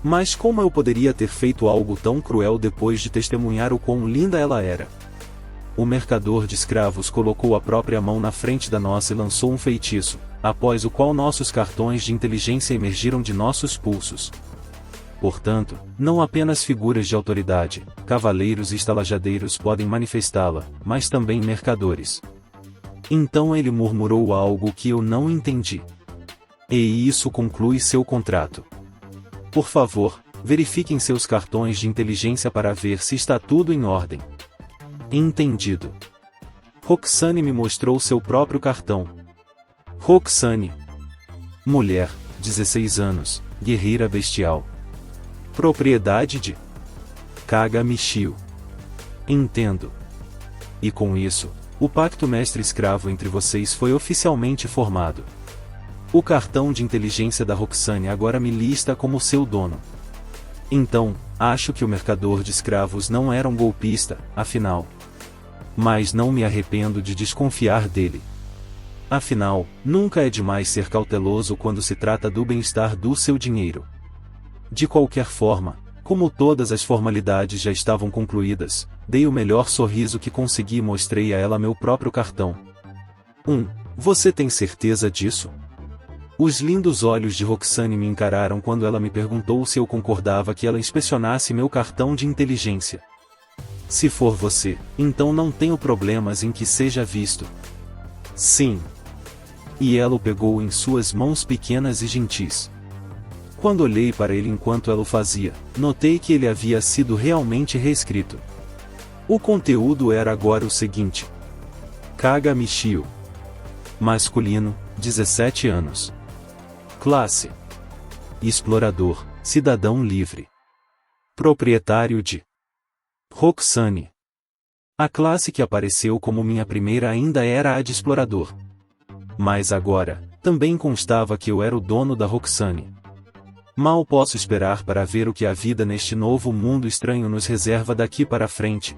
Mas como eu poderia ter feito algo tão cruel depois de testemunhar o quão linda ela era? O mercador de escravos colocou a própria mão na frente da nossa e lançou um feitiço, após o qual nossos cartões de inteligência emergiram de nossos pulsos. Portanto, não apenas figuras de autoridade, cavaleiros e estalajadeiros podem manifestá-la, mas também mercadores. Então ele murmurou algo que eu não entendi. E isso conclui seu contrato. Por favor, verifiquem seus cartões de inteligência para ver se está tudo em ordem. Entendido. Roxane me mostrou seu próprio cartão. Roxane. Mulher, 16 anos, guerreira bestial. Propriedade de Kaga Michio. Entendo. E com isso, o pacto mestre-escravo entre vocês foi oficialmente formado. O cartão de inteligência da Roxane agora me lista como seu dono. Então, acho que o mercador de escravos não era um golpista, afinal. Mas não me arrependo de desconfiar dele. Afinal, nunca é demais ser cauteloso quando se trata do bem-estar do seu dinheiro. De qualquer forma, como todas as formalidades já estavam concluídas, dei o melhor sorriso que consegui e mostrei a ela meu próprio cartão. Você tem certeza disso? Os lindos olhos de Roxane me encararam quando ela me perguntou se eu concordava que ela inspecionasse meu cartão de inteligência. Se for você, então não tenho problemas em que seja visto. Sim. E ela o pegou em suas mãos pequenas e gentis. Quando olhei para ele enquanto ela o fazia, notei que ele havia sido realmente reescrito. O conteúdo era agora o seguinte: Kaga Michio. Masculino, 17 anos. Classe: explorador, cidadão livre. Proprietário de Roxane. A classe que apareceu como minha primeira ainda era a de explorador. Mas agora, também constava que eu era o dono da Roxane. Mal posso esperar para ver o que a vida neste novo mundo estranho nos reserva daqui para frente.